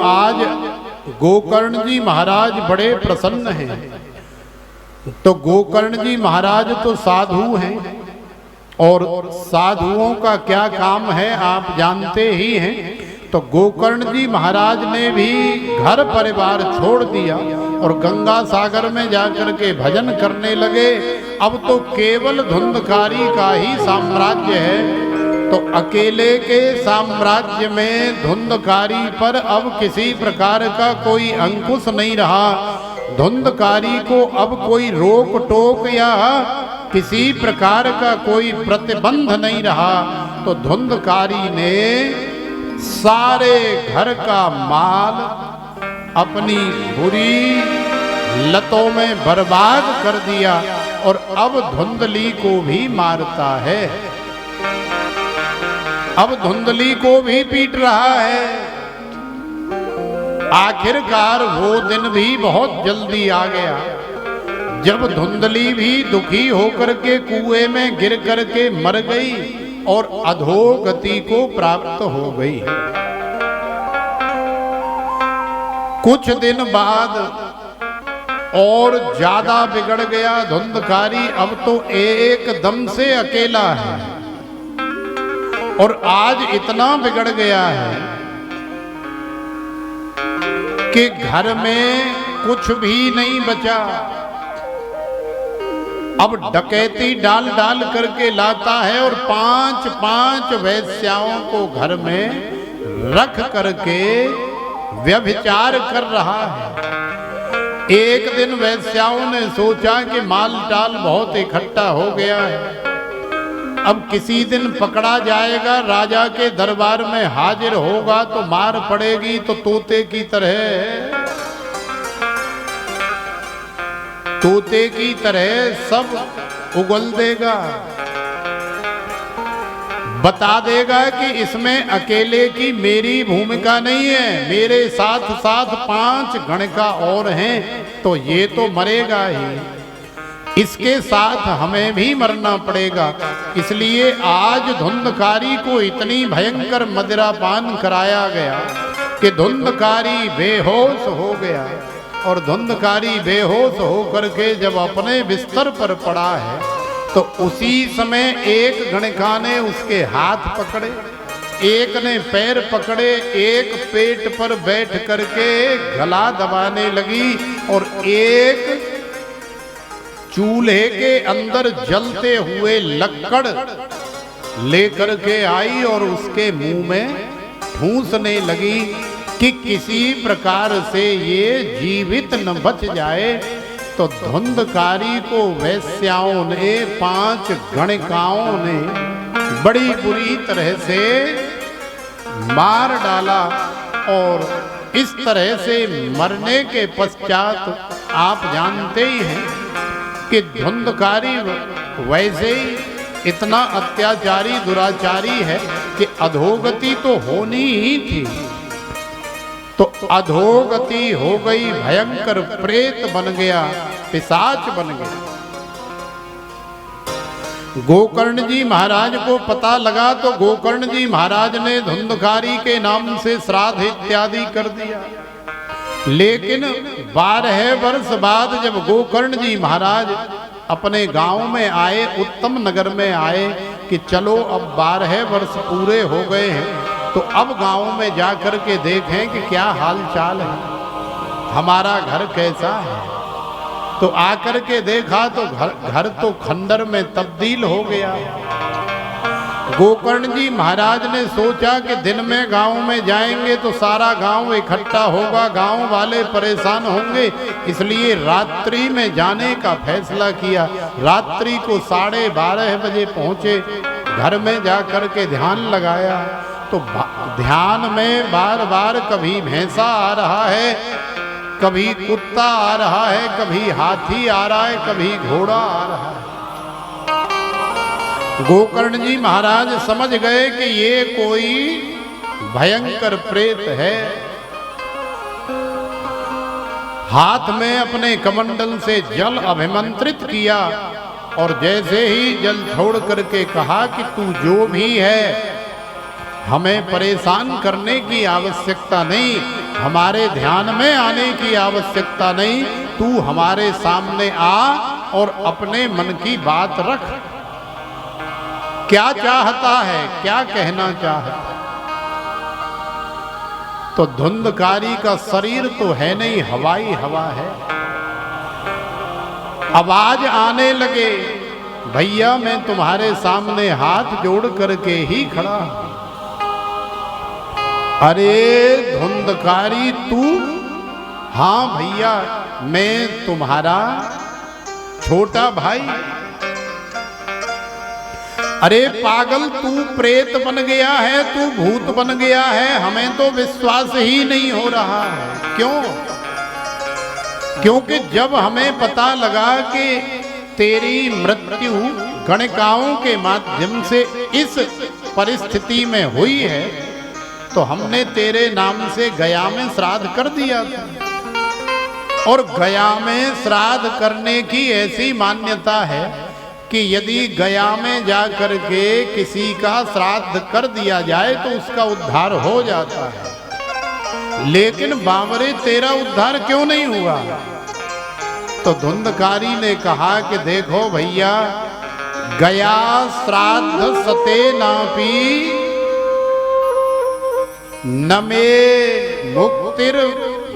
आज गोकर्ण जी महाराज बड़े प्रसन्न हैं। तो गोकर्ण जी महाराज तो साधु हैं और साधुओं का क्या काम है आप जानते ही हैं। तो गोकर्ण जी महाराज ने भी घर परिवार छोड़ दिया और गंगा सागर में जाकर के भजन करने लगे। अब तो केवल धुंधकारी का ही साम्राज्य है। तो अकेले के साम्राज्य में धुंधकारी पर अब किसी प्रकार का कोई अंकुश नहीं रहा। धुंधकारी को अब कोई रोक टोक या किसी प्रकार का कोई प्रतिबंध नहीं रहा। तो धुंधकारी ने सारे घर का माल अपनी बुरी लतों में बर्बाद कर दिया और अब धुंधली को भी मारता है, अब धुंधली को भी पीट रहा है। आखिरकार वो दिन भी बहुत जल्दी आ गया जब धुंधली भी दुखी होकर के कुएं में गिर करके मर गई और अधोगति को प्राप्त हो गई। कुछ दिन बाद और ज्यादा बिगड़ गया धुंधकारी। अब तो एकदम से अकेला है और आज इतना बिगड़ गया है कि घर में कुछ भी नहीं बचा। अब डकैती डाल डाल करके लाता है और 5-5 वेश्याओं को घर में रख करके व्यभिचार कर रहा है। एक दिन वेश्याओं ने सोचा कि माल टाल बहुत इकट्ठा हो गया है, अब किसी दिन पकड़ा जाएगा, राजा के दरबार में हाजिर होगा तो मार पड़ेगी तो तोते की तरह सब उगल देगा, बता देगा कि इसमें अकेले की मेरी भूमिका नहीं है, मेरे साथ साथ 5 गणिका और हैं, तो ये तो मरेगा ही, इसके साथ हमें भी मरना पड़ेगा। इसलिए आज धुंधकारी को इतनी भयंकर मदिरापान कराया गया कि धुंधकारी बेहोश हो गया। और धुंधकारी बेहोश होकर के जब अपने बिस्तर पर पड़ा है तो उसी समय एक गणिका ने उसके हाथ पकड़े, एक ने पैर पकड़े, एक पेट पर बैठ करके गला दबाने लगी और एक चूल्हे के अंदर जलते हुए लक्कड़ लेकर के आई और उसके मुंह में ठूंसने लगी कि किसी प्रकार से ये जीवित न बच जाए। तो धुंधकारी को वेश्याओं ने 5 गणिकाओं ने बड़ी बुरी तरह से मार डाला और इस तरह से मरने के पश्चात आप जानते ही हैं कि धुंधकारी वैसे ही इतना अत्याचारी दुराचारी है कि अधोगति तो होनी ही थी। तो अधोगति हो गई, भयंकर प्रेत बन गया, पिशाच बन गया। गोकर्ण जी महाराज को पता लगा तो गोकर्ण जी महाराज ने धुंधकारी के नाम से श्राद्ध इत्यादि कर दिया। लेकिन 12 वर्ष बाद जब गोकर्ण जी महाराज अपने गांव में आए, उत्तम नगर में आए कि चलो अब 12 वर्ष पूरे हो गए हैं तो अब गांव में जाकर के देखें कि क्या हाल चाल है, हमारा घर कैसा है। तो आकर के देखा तो घर तो खंडर में तब्दील हो गया। गोकर्ण जी महाराज ने सोचा कि दिन में गांव में जाएंगे तो सारा गांव इकट्ठा होगा, गांव वाले परेशान होंगे, इसलिए रात्रि में जाने का फैसला किया। रात्रि को 12:30 बजे पहुंचे, घर में जाकर के ध्यान लगाया तो ध्यान में बार बार कभी भैंसा आ रहा है, कभी कुत्ता आ रहा है, कभी हाथी आ रहा है, कभी घोड़ा आ रहा है। गोकर्ण जी महाराज समझ गए कि ये कोई भयंकर प्रेत है। हाथ में अपने कमंडल से जल अभिमंत्रित किया और जैसे ही जल छोड़ करके कहा कि तू जो भी है हमें परेशान करने की आवश्यकता नहीं, हमारे ध्यान में आने की आवश्यकता नहीं। तू हमारे सामने आ और अपने मन की बात रख। क्या चाहता है, क्या कहना चाहता है? तो धुंधकारी का शरीर तो है नहीं, हवाई हवा है। आवाज आने लगे, भैया मैं तुम्हारे सामने हाथ जोड़ करके ही खड़ा हूं। अरे धुंधकारी तू? हाँ भैया मैं तुम्हारा छोटा भाई। अरे पागल तू प्रेत बन गया है, तू भूत बन गया है, हमें तो विश्वास ही नहीं हो रहा है। क्यों? क्योंकि जब हमें पता लगा कि तेरी मृत्यु गणिकाओं के माध्यम से इस परिस्थिति में हुई है, तो हमने तेरे नाम से गया में श्राद्ध कर दिया था। और गया में श्राद्ध करने की ऐसी मान्यता है कि यदि गया में जा करके किसी का श्राद्ध कर दिया जाए तो उसका उद्धार हो जाता है। लेकिन बावरे तेरा उद्धार क्यों नहीं हुआ? तो धुंधकारी ने कहा कि देखो भैया, गया श्राद्ध सते नापी न मे मुक्तिर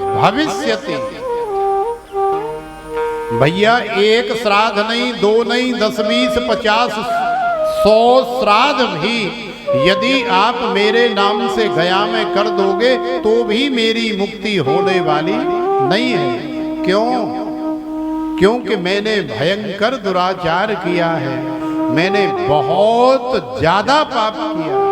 भविष्यति। भैया एक श्राद्ध नहीं, दो नहीं, 10, 20, 50, 100 श्राद्ध भी यदि आप मेरे नाम से गया में कर दोगे तो भी मेरी मुक्ति होने वाली नहीं है। क्यों? क्योंकि मैंने भयंकर दुराचार किया है, मैंने बहुत ज्यादा पाप किया है।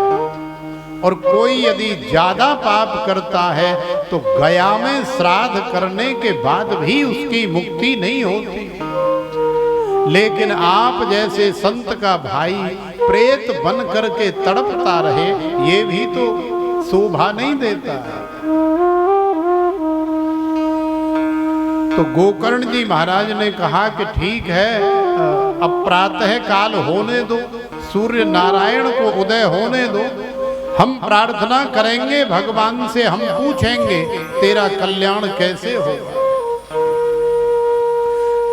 और कोई यदि ज्यादा पाप करता है तो गया में श्राद्ध करने के बाद भी उसकी मुक्ति नहीं होती। लेकिन आप जैसे संत का भाई प्रेत बन करके तड़पता रहे, ये भी तो शोभा नहीं देता है। तो गोकर्ण जी महाराज ने कहा कि ठीक है, अब प्रातः काल होने दो, सूर्य नारायण को उदय होने दो, हम प्रार्थना करेंगे भगवान से, हम पूछेंगे तेरा कल्याण कैसे होगा।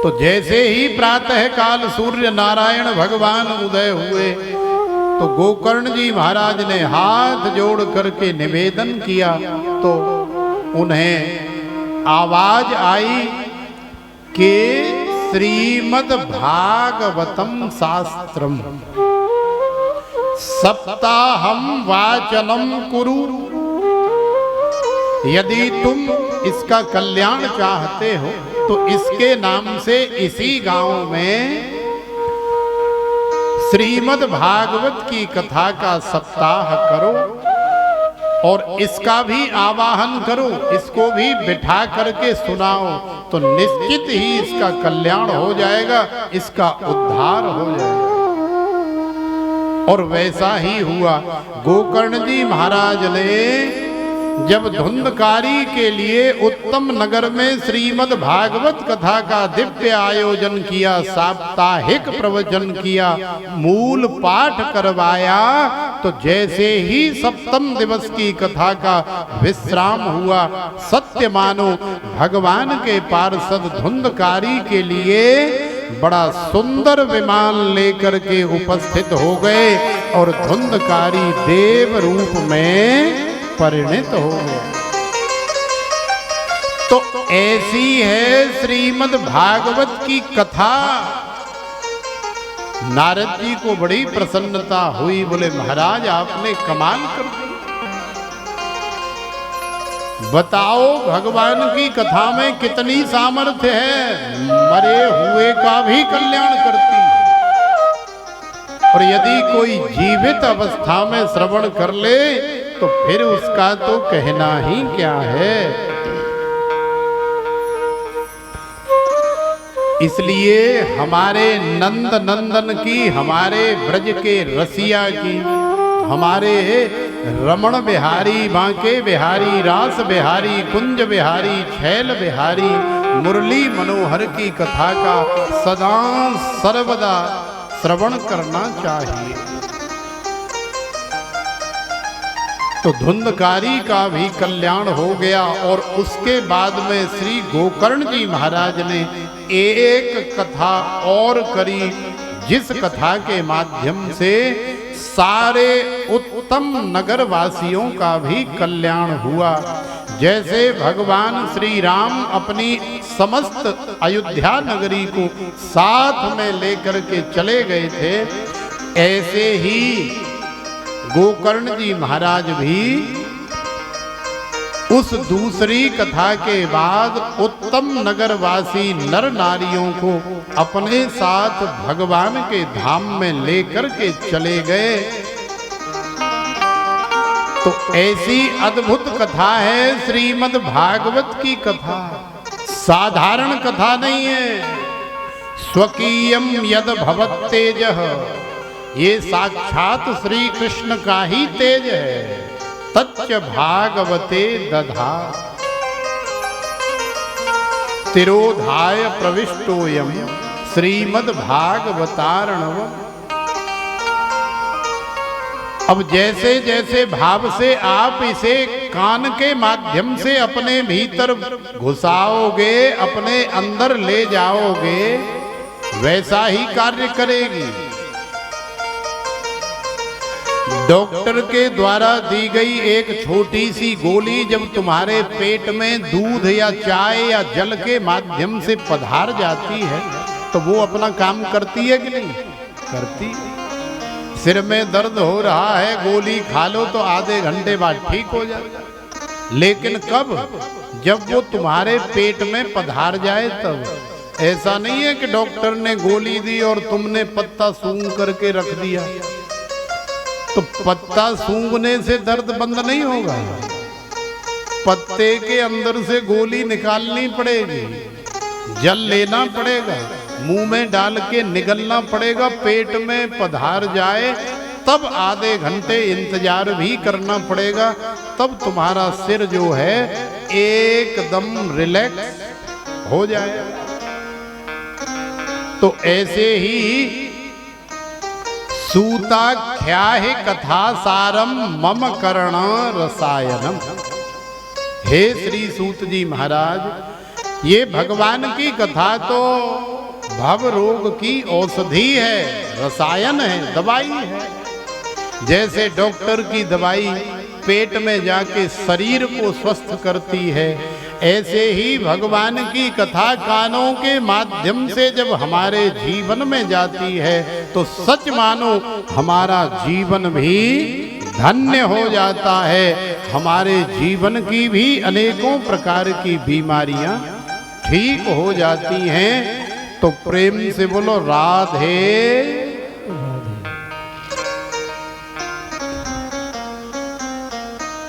तो जैसे ही प्रातः काल सूर्य नारायण भगवान उदय हुए तो गोकर्ण जी महाराज ने हाथ जोड़ करके निवेदन किया, तो उन्हें आवाज आई कि श्रीमद् भागवतम शास्त्रम सप्ताहम वाचनम कुरु। यदि तुम इसका कल्याण चाहते हो तो इसके नाम से इसी गांव में श्रीमद् भागवत की कथा का सप्ताह करो और इसका भी आवाहन करो, इसको भी बिठा करके सुनाओ, तो निश्चित ही इसका कल्याण हो जाएगा, इसका उद्धार हो जाएगा। और वैसा ही हुआ। गोकर्ण जी महाराज ने जब धुंधकारी के लिए उत्तम नगर में श्रीमद् भागवत कथा का दिव्य आयोजन किया, साप्ताहिक प्रवचन किया, मूल पाठ करवाया, तो जैसे ही सप्तम दिवस की कथा का विश्राम हुआ, सत्य मानो भगवान के पार्षद धुंधकारी के लिए बड़ा सुंदर विमान लेकर के उपस्थित हो गए और धुंधकारी देव रूप में परिणित हो गए। तो ऐसी है श्रीमद् भागवत की कथा। नारद जी को बड़ी प्रसन्नता हुई, बोले महाराज आपने कमाल कर दी। बताओ भगवान की कथा में कितनी सामर्थ्य है, मरे हुए का भी कल्याण करती है। और यदि कोई जीवित अवस्था में श्रवण कर ले तो फिर उसका तो कहना ही क्या है। इसलिए हमारे नंद नंदन की, हमारे ब्रज के रसिया की, हमारे रमण बिहारी, बांके बिहारी, रास बिहारी, कुंज बिहारी, छैल बिहारी, मुरली मनोहर की कथा का सदा सर्वदा श्रवण करना चाहिए। तो धुंधकारी का भी कल्याण हो गया। और उसके बाद में श्री गोकर्ण जी महाराज ने एक कथा और करी, जिस कथा के माध्यम से सारे उत्तम नगर वासियों का भी कल्याण हुआ। जैसे भगवान श्री राम अपनी समस्त अयोध्या नगरी को साथ में लेकर के चले गए थे, ऐसे ही गोकर्ण जी महाराज भी उस दूसरी कथा के बाद उत्तम नगरवासी नर नारियों को अपने साथ भगवान के धाम में लेकर के चले गए। तो ऐसी अद्भुत कथा है श्रीमद् भागवत की कथा, साधारण कथा नहीं है। स्वकीयम यद भवत तेजः, ये साक्षात श्री कृष्ण का ही तेज है। तच्च भागवते दधा तिरोधाय प्रविष्टोयम श्रीमद् भागवतार्णवम्। अब जैसे जैसे भाव से आप इसे कान के माध्यम से अपने भीतर घुसाओगे, अपने अंदर ले जाओगे, वैसा ही कार्य करेगी। डॉक्टर के द्वारा दी गई एक छोटी सी गोली जब तुम्हारे पेट में दूध या चाय या जल के माध्यम से पधार जाती है तो वो अपना काम करती है कि नहीं करती? सिर में दर्द हो रहा है, गोली खा लो तो आधे घंटे बाद ठीक हो जाए। लेकिन कब? जब वो तुम्हारे पेट में पधार जाए तब। ऐसा नहीं है कि डॉक्टर ने गोली दी और तुमने पत्ता सूंघ करके रख दिया। तो पत्ता सूंघने से दर्द बंद नहीं होगा, पत्ते के अंदर से गोली निकालनी पड़ेगी, जल लेना पड़ेगा, मुंह में डाल के निगलना पड़ेगा, पेट में पधार जाए तब आधे घंटे इंतजार भी करना पड़ेगा, तब तुम्हारा सिर जो है एकदम रिलैक्स हो जाए। तो ऐसे ही सूताख्याहि कथा सारम मम कर्ण रसायनम। हे श्री सूत जी महाराज, ये भगवान की कथा तो भव रोग की औषधि है, रसायन है, दवाई है। जैसे डॉक्टर की दवाई पेट में जाके शरीर को स्वस्थ करती है, ऐसे ही भगवान की कथा कानों के माध्यम से जब हमारे जीवन में जाती है तो सच मानो हमारा जीवन भी धन्य हो जाता है। हमारे जीवन की भी अनेकों प्रकार की बीमारियां ठीक हो जाती हैं। तो प्रेम से बोलो राधे।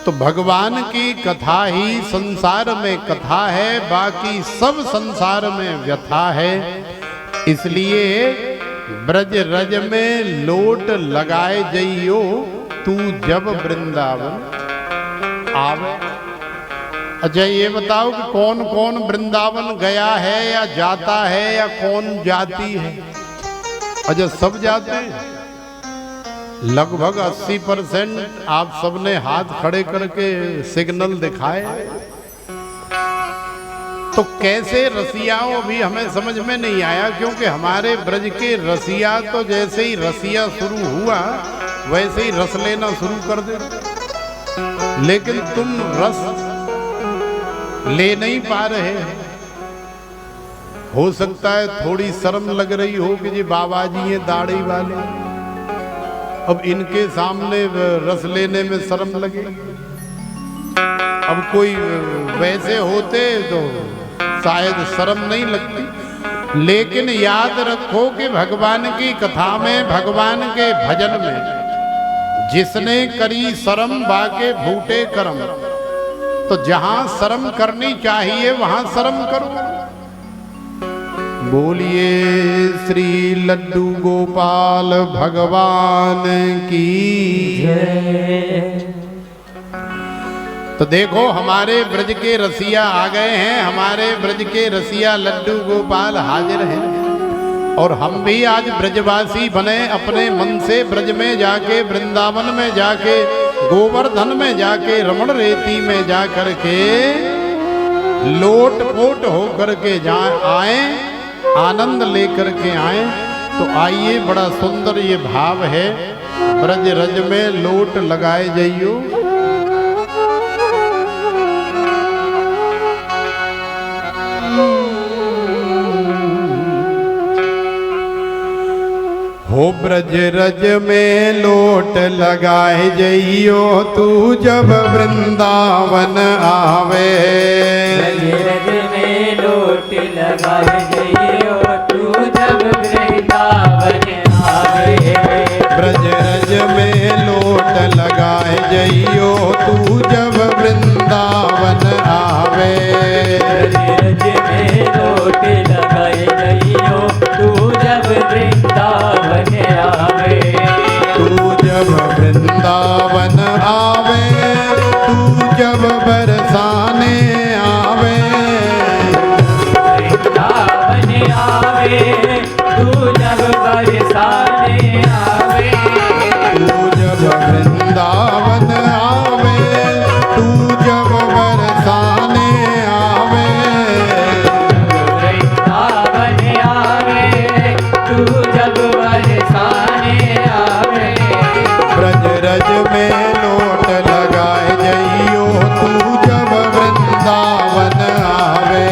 तो भगवान की कथा ही संसार में कथा है, बाकी सब संसार में व्यथा है। इसलिए ब्रज रज में लोट लगाए जइयो तू जब वृंदावन आवे। अच्छा ये बताओ कि कौन कौन वृंदावन गया है या जाता है या कौन जाती है? अच्छा सब जाते हैं, लगभग 80% आप सबने हाथ खड़े करके सिग्नल दिखाए। तो कैसे रसियाओं भी हमें समझ में नहीं आया, क्योंकि हमारे ब्रज के रसिया तो जैसे ही रसिया शुरू हुआ वैसे ही रस लेना शुरू कर दे। लेकिन तुम रस ले नहीं पा रहे हैं। हो सकता है थोड़ी शर्म लग रही हो कि जी बाबा जी ये दाढ़ी वाले, अब इनके सामने रस लेने में शर्म लगे। अब कोई वैसे होते तो शायद शर्म नहीं लगती। लेकिन याद रखो कि भगवान की कथा में, भगवान के भजन में जिसने करी शर्म बाके भूटे कर्म। तो जहां शर्म करनी चाहिए वहां शर्म करो। बोलिए श्री लड्डू गोपाल भगवान की जय। तो देखो हमारे ब्रज के रसिया आ गए हैं, हमारे ब्रज के रसिया लड्डू गोपाल हाजिर हैं। और हम भी आज ब्रजवासी बने, अपने मन से ब्रज में जाके, वृंदावन में जाके गोवर्धन में जाके रमण रेती में जा कर के लोट पोट होकर के आए, आनंद लेकर के आए। तो आइए, बड़ा सुंदर ये भाव है, ब्रज रज में लोट लगाए जाइयो। हो ब्रज रज में लोट लगाए जइयो, तू जब वृंदावन आवे। ब्रज रज में लोट लगाए जइयो, तू जब वृंदावन आवे। ब्रज रज में लोट लगाए जइयो, तू जब वृंदावन आवे। ब्रज रज में लोट लगाए जइयो, तू जब वृंदावन आवे। तू जब वृंदावन आवे, तू जब बरसाने आवे। वृंदावन आवे, तू जब बरसाने आवे। तू जब वृंदावन आवे, तू जब बरसाने आवे। वृंदावन आवे, तू जब बरसाने आवे। ब्रज रज में लोट लगाए जइयो, तू जब वृंदावन आवे।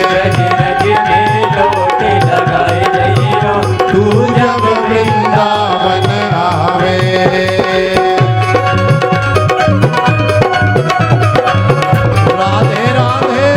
ब्रज रज में लोट लगाए जइयो, तू जब वृंदावन आवे। राधे राधे।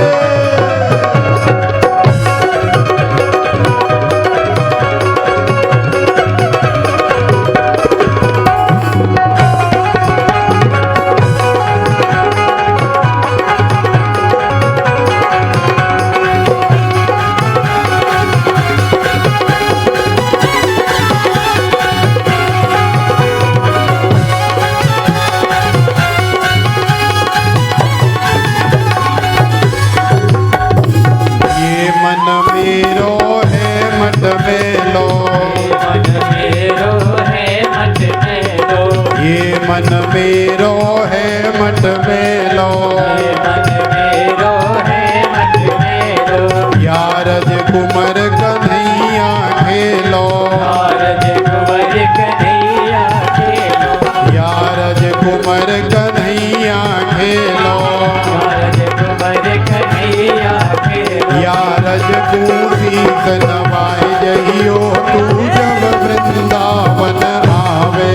ये मन मेरो है मट में लो। मन मेरो है मत में लो। ये मन मेरो है मट में लो। मन मेरो है मत में लो। यारज कुमर कन्हैया खेलो। नारद कुंवर कन्हैया खेलो। यारज कुमर कन्हैया खेलो। नारद कुंवर कन्हैया खेलो। यारज तू नवाए जइयो, तू जब वृंदावन आवे।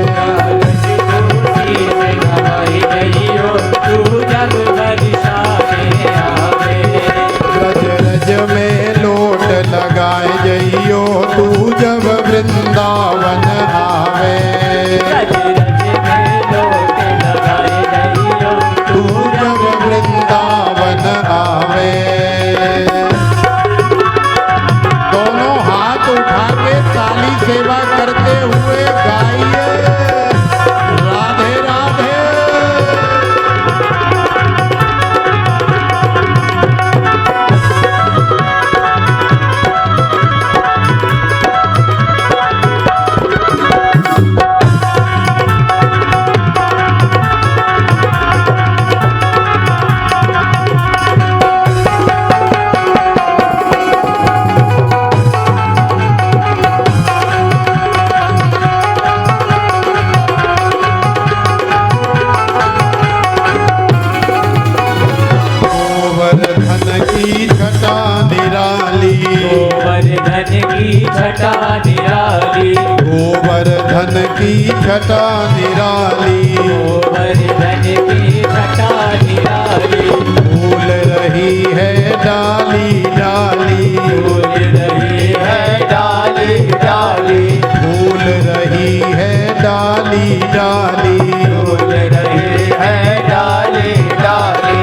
नारद तुलसी से नवाई जइयो, तू जब बरसाने आवे। ब्रज रज में लोट लगाए जइयो, तू जब वृंदावन आवे। ब्रज रज में लोट लगाए जइयो, तू जब वृंदावन आवे। दोनों हाथ उठा के ताली सेवा करते हुए गाइए, राधे राधे। गोवर्धन की छटा निराली। गोवर्धन की छटा निराली। गोवर्धन की छटा निराली। गोवर्धन की छटा निराली। फूल रही है डाली डाली। फूल रही है डाली डाली। फूल रही है डाली डाली। फूल रही है डाली डाली।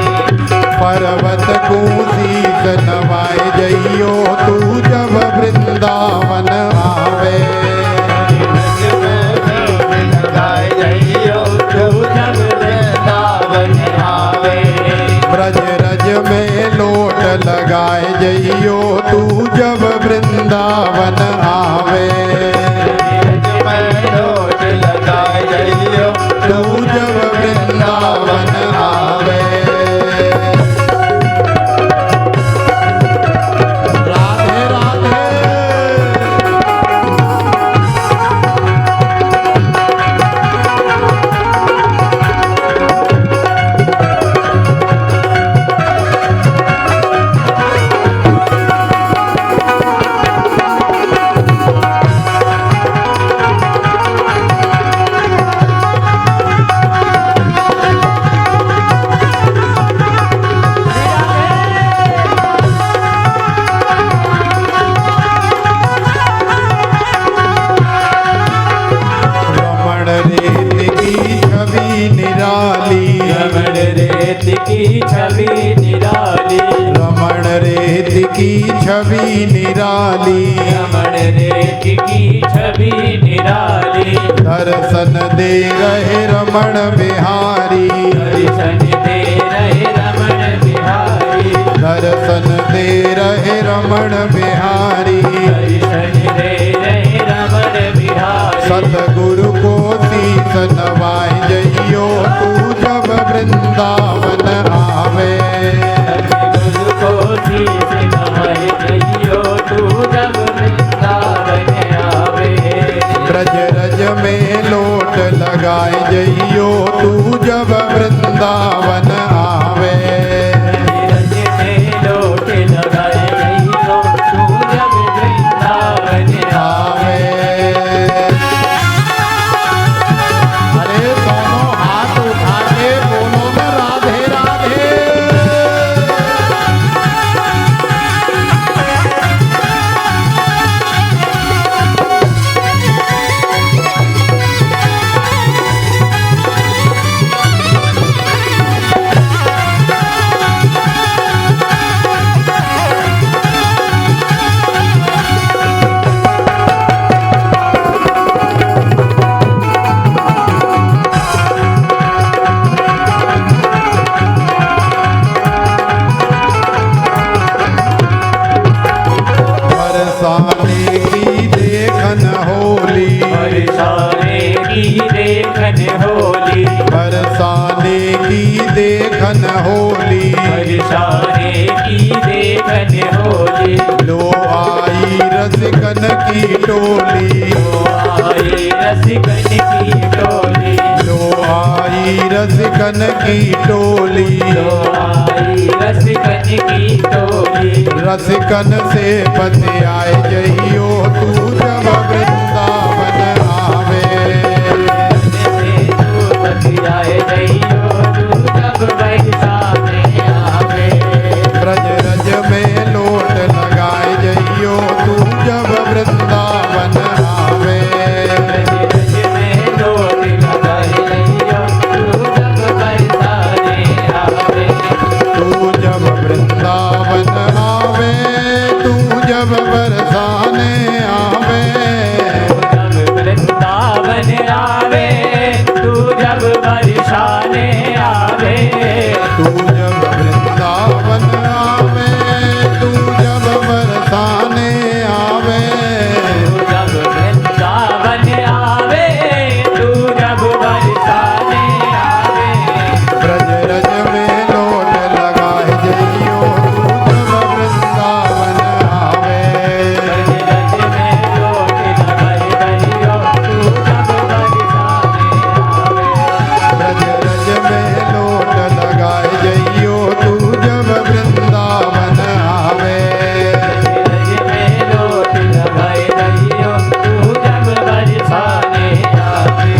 पर्वत को शीस नवाए जइयो, तू जब वृंदावन आवे। लगाए जइयो, तू जब वृंदावन आवे। ब्रज रज में लोट लगाए जइयो, तू जब वृंदावन आवे। लोट लगाए जइयो, तू की छवि निराली, रमण रेख की छवि निराली, दर्शन दे रहे रमण बिहारी, दर्शन दे रहे रमण बिहारी, दर्शन दे रहे रमण बिहारी, दर्शन दे रहे रमण बिहारी। सतगुरु को शीस नवाए जइयो तू जब वृंदावन आवे, सतगुरु को शीस नवाए जइयो तू जब वृंदावन आवे, ब्रज रज में लोट लगाए जइयो तू जब वृंदावन आवे, रज में लोट लगाए जइयो तू जब वृंदावन आवे। अरे दोनों हाथ उठा के बोलो न राधे राधे। बरसाने की देखन होली, बरसाने की देखन होली, बरसाने की देखन होली, बरसाने की देखन होली, लो आई रसिकन की टोली, लो आई रसिकन की टोली, लो आई रसिकन की टोली, लो आई रसिकन की टोली, रसिकन से बतियाए जइयो तू जब वृंदावन आवे, से तू बतियाए जइयो तू जब बरसाने आवे, ब्रज रज में लोट लगाए जइयो तू जब वृंदावन आवे, रज रज में लोट लगाए जइयो तू जब बरसाने आवे, तू जब वृंदावन आवे, तू जब बरसाने आवे, जब वृंदावन आवे तू जब बरसाने आवे, तू जब वृंदावन आवे, तू जब बरसाने आवे, जब वृंदावन आवे तू जब बरसाने आवे, ब्रज रज में लोट लगाए जइयो तू जब वृंदावन आवे, रज रज में लोट लगाए जइयो तू जब बरसाने आवे, ब्रज रज में लोट लगाए जइयो तू जब वृंदावन आवे, रज में लोट लगाए जइयो तू जब बरसाने आवे,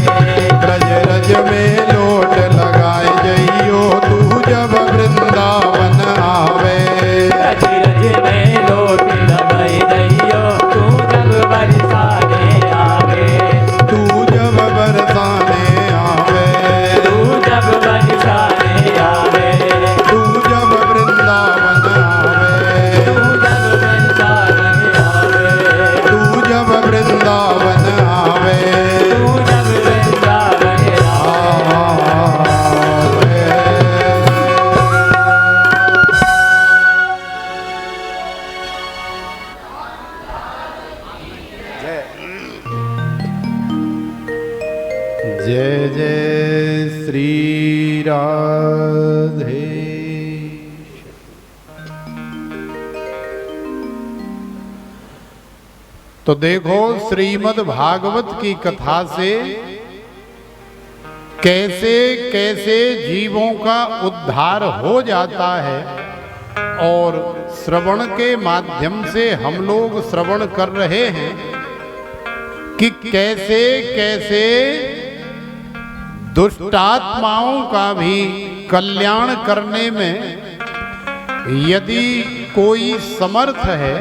ब्रज रज में लोट लगाए जइयो तू जब वृंदावन आवे, रज रज में लोट लगाए जइयो तू जब बरसाने आवे, तू जब बरसाने आवे, तू जब बरसाने आवे, तू जब वृंदावन आवे, तू जब बरसाने आवे, तू जब वृंदावन आवे, तू जब वृंदावन आवे। जय जय श्री राधे। तो देखो श्रीमद् भागवत की कथा से कैसे कैसे जीवों का उद्धार हो जाता है, और श्रवण के माध्यम से हम लोग श्रवण कर रहे हैं कि कैसे कैसे दुष्टात्माओं का भी कल्याण करने में यदि कोई समर्थ है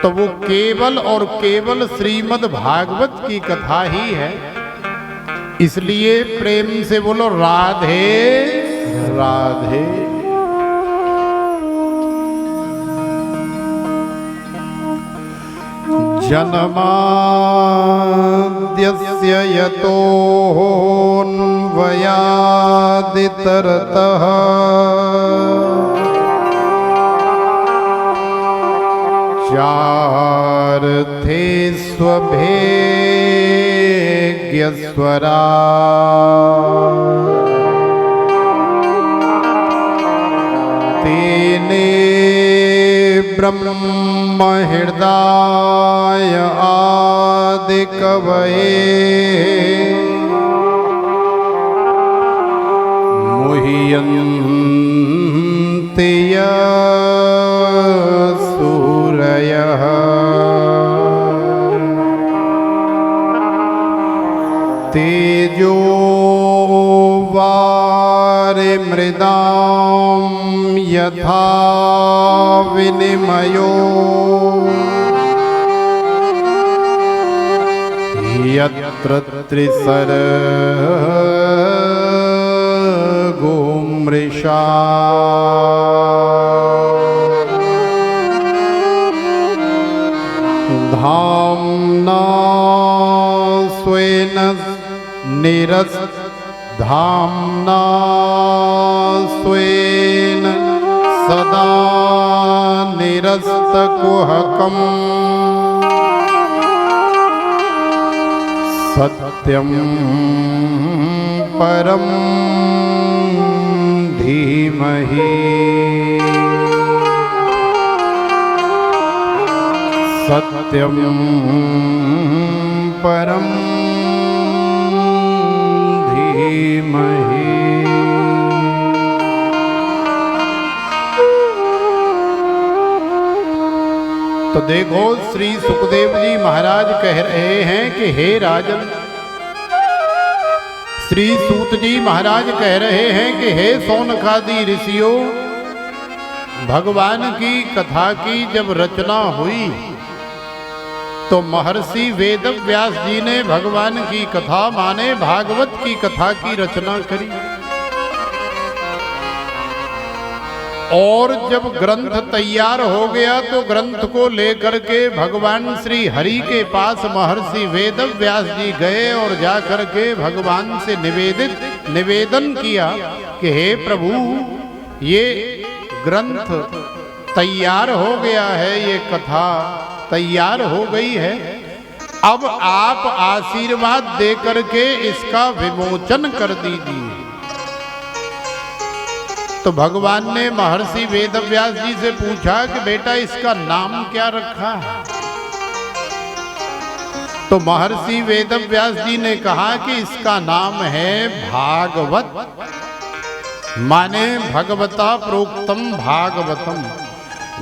तो वो केवल और केवल श्रीमद् भागवत की कथा ही है। इसलिए प्रेम से बोलो राधे राधे। जन्माद्यस्य यतोऽन्वयादितरतः चार्थे स्वभेग्यस्वरा तेने ब्रह्म हृदय आदि कवये मुह्यन्ति सूरयः तेजो वारिमृदां यथा विनिमयो यत्र त्रिसर्गो मृषा धाम्ना स्वेन धाम्ना स्वेन सदा निरस्तकुहकम् सत्यं परं धीमहि सत्यं परं धीमहि। तो देखो श्री सुखदेव जी महाराज कह रहे हैं कि हे राजन, श्री सूत जी महाराज कह रहे हैं कि हे सौनकादि ऋषियों, भगवान की कथा की जब रचना हुई तो महर्षि वेदव्यास जी ने भगवान की कथा माने भागवत की कथा की रचना करी। और जब ग्रंथ तैयार हो गया तो ग्रंथ को लेकर के भगवान श्री हरि के पास महर्षि वेदव्यास जी गए और जाकर के भगवान से निवेदन किया कि हे प्रभु, ये ग्रंथ तैयार हो गया है, ये कथा तैयार हो गई है, अब आप आशीर्वाद दे करके इसका विमोचन कर दीजिए। तो भगवान ने महर्षि वेदव्यास जी से पूछा कि बेटा इसका नाम क्या रखा है? तो महर्षि वेदव्यास जी ने कहा कि इसका नाम है भागवत, माने भगवता प्रोक्तम भागवतम,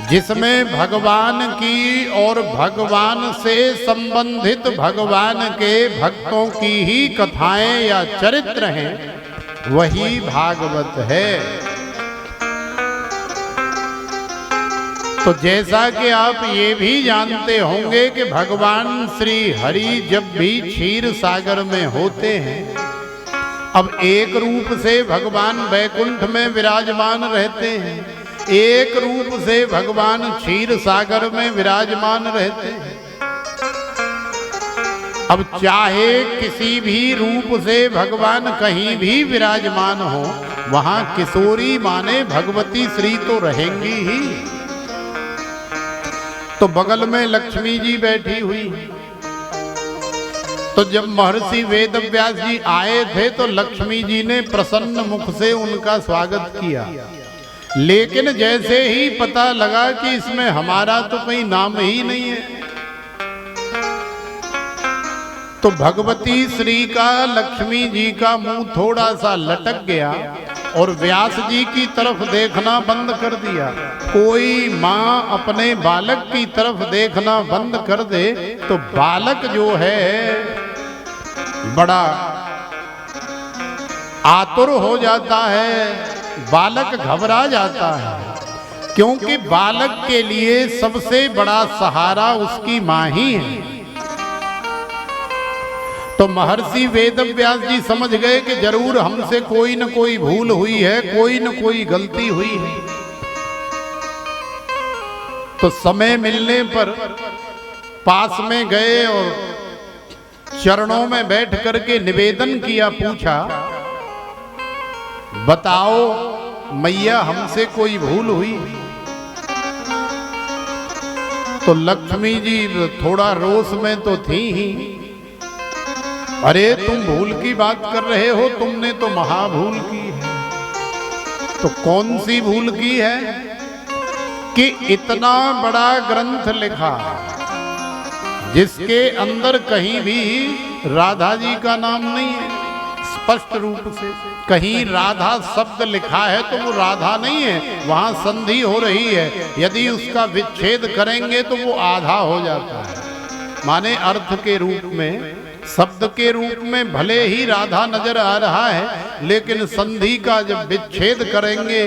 जिसमें भगवान की और भगवान से संबंधित भगवान के भक्तों की ही कथाएं या चरित्र हैं, वही भागवत है। तो जैसा कि आप ये भी जानते होंगे कि भगवान श्री हरि जब भी क्षीर सागर में होते हैं, अब एक रूप से भगवान वैकुंठ में विराजमान रहते हैं, एक रूप से भगवान क्षीर सागर में विराजमान रहते हैं। अब चाहे किसी भी रूप से भगवान कहीं भी विराजमान हो, वहां किशोरी माने भगवती श्री तो रहेंगी ही। तो बगल में लक्ष्मी जी बैठी हुई। तो जब महर्षि वेदव्यास जी आए थे तो लक्ष्मी जी ने प्रसन्न मुख से उनका स्वागत किया, लेकिन जैसे ही पता लगा कि इसमें हमारा तो कोई नाम ही नहीं है, तो भगवती श्री का लक्ष्मी जी का मुंह थोड़ा सा लटक गया और व्यास जी की तरफ देखना बंद कर दिया। कोई माँ अपने बालक की तरफ देखना बंद कर दे तो बालक जो है बड़ा आतुर हो जाता है, बालक घबरा जाता है, क्योंकि बालक के लिए सबसे बड़ा सहारा उसकी माँ ही है। तो महर्षि वेदव्यास जी समझ गए कि जरूर हमसे कोई न कोई भूल हुई है, कोई न कोई गलती हुई है। तो समय मिलने पर पास में गए और चरणों में बैठ करके निवेदन किया, पूछा, बताओ मैया हमसे कोई भूल हुई? तो लक्ष्मी जी थोड़ा रोष में तो थी ही। अरे तुम भूल की बात कर रहे हो, तुमने तो महाभूल की है। तो कौन सी भूल की है? कि इतना बड़ा ग्रंथ लिखा जिसके अंदर कहीं भी राधा जी का नाम नहीं है, स्पष्ट रूप से। कहीं राधा शब्द लिखा है तो वो राधा नहीं है, वहां संधि हो रही है। यदि उसका विच्छेद करेंगे तो वो आधा हो जाता है। माने अर्थ के रूप में, शब्द के रूप में भले ही राधा नजर आ रहा है, लेकिन संधि का जब विच्छेद करेंगे,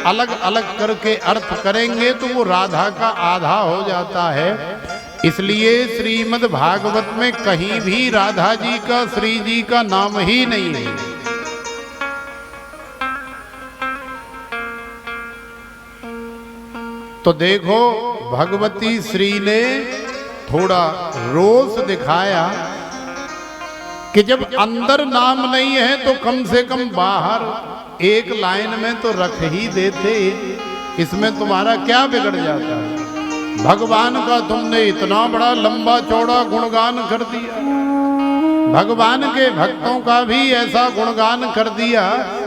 अलग अलग करके अर्थ करेंगे तो वो राधा का आधा हो जाता है। इसलिए श्रीमद् भागवत में कहीं भी राधा जी का, श्री जी का नाम ही नहीं है। तो देखो भगवती श्री ने थोड़ा रोष दिखाया कि जब अंदर नाम नहीं है तो कम से कम बाहर एक लाइन में तो रख ही देते, इसमें तुम्हारा क्या बिगड़ जाता है? भगवान का तुमने इतना बड़ा लंबा चौड़ा गुणगान कर दिया, भगवान के भक्तों का भी ऐसा गुणगान कर दिया,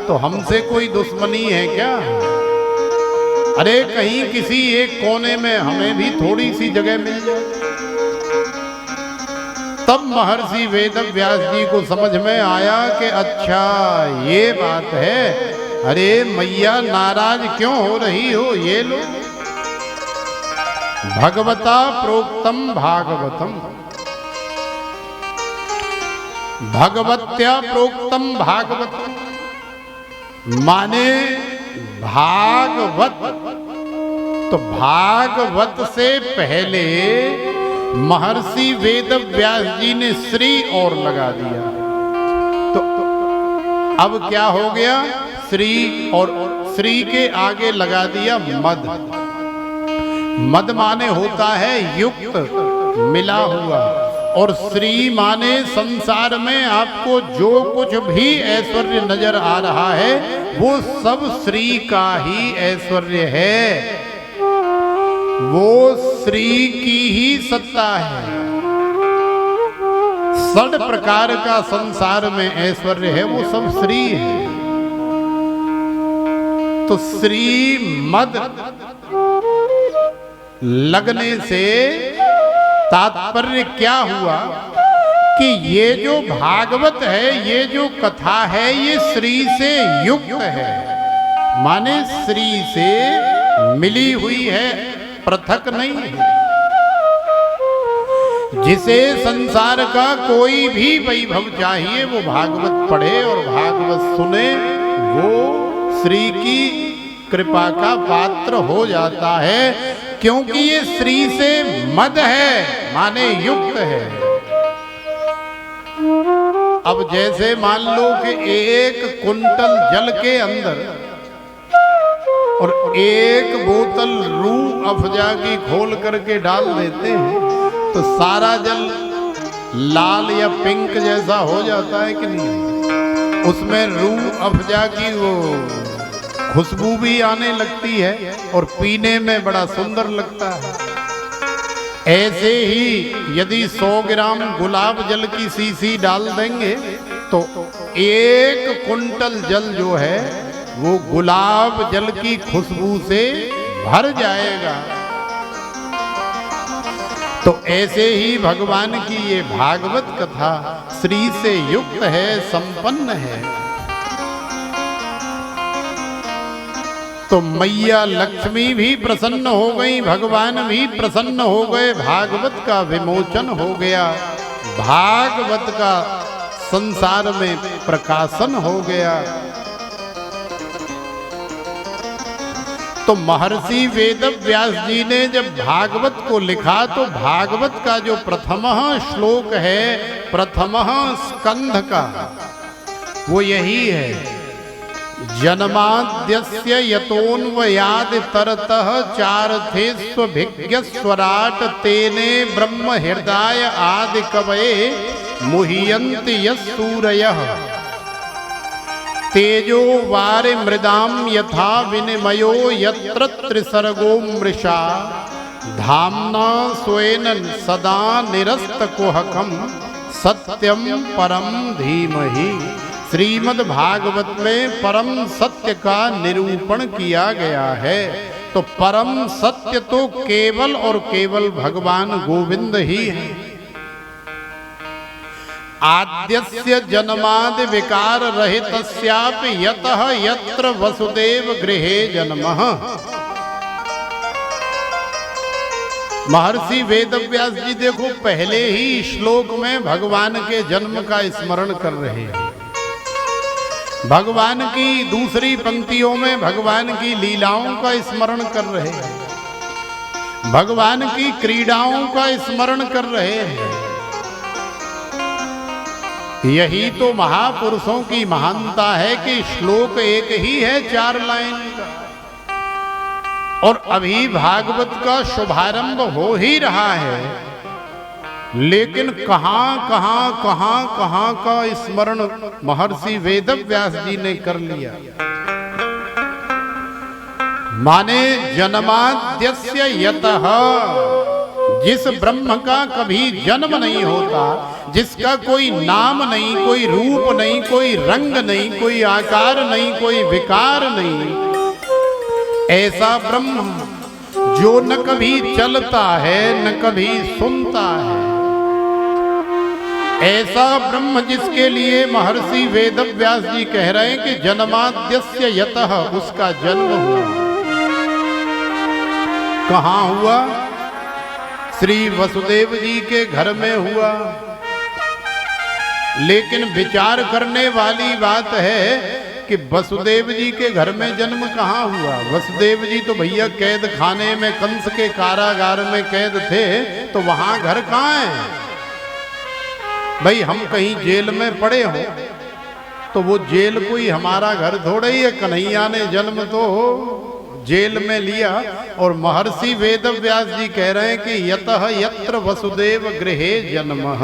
तो हमसे कोई दुश्मनी है क्या? अरे कहीं किसी एक कोने में हमें भी थोड़ी सी जगह मिल जाए। तब महर्षि वेदव्यास जी को समझ में आया कि अच्छा ये बात है। अरे मैया नाराज क्यों हो रही हो? ये लो भगवता प्रोक्तम भागवतम, भगवत्या प्रोक्तम भागवतम, माने भागवत। तो भागवत से पहले महर्षि वेदव्यास जी ने श्री और लगा दिया। तो अब क्या हो गया? श्री और श्री के आगे लगा दिया मद। मद माने होता है युक्त, मिला हुआ, और श्री माने संसार में आपको जो कुछ भी ऐश्वर्य नजर आ रहा है वो सब श्री का ही ऐश्वर्य है, वो श्री की ही सत्ता है। 6 प्रकार का संसार में ऐश्वर्य है, वो सब श्री है। तो श्री मद लगने से तात्पर्य क्या हुआ कि ये जो भागवत है, ये जो कथा है, ये श्री से युक्त है, माने श्री से मिली हुई है, पृथक नहीं है। जिसे संसार का कोई भी वैभव चाहिए वो भागवत पढ़े और भागवत सुने, वो श्री की कृपा का पात्र हो जाता है, क्योंकि ये श्री से मद है, माने युक्त है। अब जैसे मान लो कि 1 कुंटल जल के अंदर और 1 बोतल रूह अफ़ज़ा की खोल करके डाल देते हैं तो सारा जल लाल या पिंक जैसा हो जाता है कि नहीं? उसमें रूह अफ़ज़ा की वो खुशबू भी आने लगती है और पीने में बड़ा सुंदर लगता है। ऐसे ही यदि 100 ग्राम गुलाब जल की शीशी डाल देंगे तो 1 कुंटल जल जो है वो गुलाब जल की खुशबू से भर जाएगा। तो ऐसे ही भगवान की ये भागवत कथा श्री से युक्त है, संपन्न है। तो मैया लक्ष्मी भी प्रसन्न हो गई, भगवान भी प्रसन्न हो गए, भागवत का विमोचन हो गया, भागवत का संसार में प्रकाशन हो गया। तो महर्षि वेदव्यास जी ने जब भागवत को लिखा तो भागवत का जो प्रथम श्लोक है, प्रथम स्कंध का, वो यही है जन्माद्यस्य यतोन्वयादि तरतः चारथेष्वभिज्ञस्वराट तेने ब्रह्म हृदय आदि कवये मुह्यन्ति यस्सूरयः तेजो वारि मृदाम यथा विनिमयो यत्र त्रिसर्गो मृषा धाम्ना स्वेन सदा निरस्तकुहकं सत्यम परम धीमहि। श्रीमद् भागवत में परम सत्य का निरूपण किया गया है। तो परम सत्य तो केवल और केवल भगवान गोविंद ही है। आद्यस्य जन्मादि विकार रहितस्यापि यतः यत्र वसुदेव गृहे जन्मः। महर्षि वेदव्यास जी देखो पहले ही श्लोक में भगवान के जन्म का स्मरण कर रहे हैं। भगवान की दूसरी पंक्तियों में भगवान की लीलाओं का स्मरण कर रहे हैं, भगवान की क्रीड़ाओं का स्मरण कर रहे हैं। यही तो महापुरुषों की महानता है कि श्लोक एक ही है 4 लाइन का, और अभी भागवत का शुभारंभ हो ही रहा है, लेकिन कहां कहां का स्मरण महर्षि वेदव्यास जी ने कर लिया। माने जन्माद्यस्य यतः, जिस ब्रह्म का कभी जन्म नहीं होता, जिसका कोई नाम नहीं, कोई रूप नहीं, कोई रंग नहीं, कोई आकार नहीं, कोई विकार नहीं, ऐसा ब्रह्म जो न कभी चलता है न कभी सुनता है, ऐसा ब्रह्म जिसके लिए महर्षि वेदव्यास जी कह रहे हैं कि जन्माद्यस्य यतः, उसका जन्म हुआ। कहां हुआ? श्री वसुदेव जी के घर में हुआ। लेकिन विचार करने वाली बात है कि वसुदेव जी के घर में जन्म कहां हुआ। वसुदेव जी तो भैया कैद खाने में, कंस के कारागार में कैद थे, तो वहां घर कहां है? भाई हम कहीं जेल में पड़े हो तो वो जेल कोई हमारा घर थोड़ा ही है। कन्हैया ने जन्म तो जेल में लिया। और महर्षि वेदव्यास जी कह रहे हैं कि यतः यत्र वसुदेव गृहे जन्मः,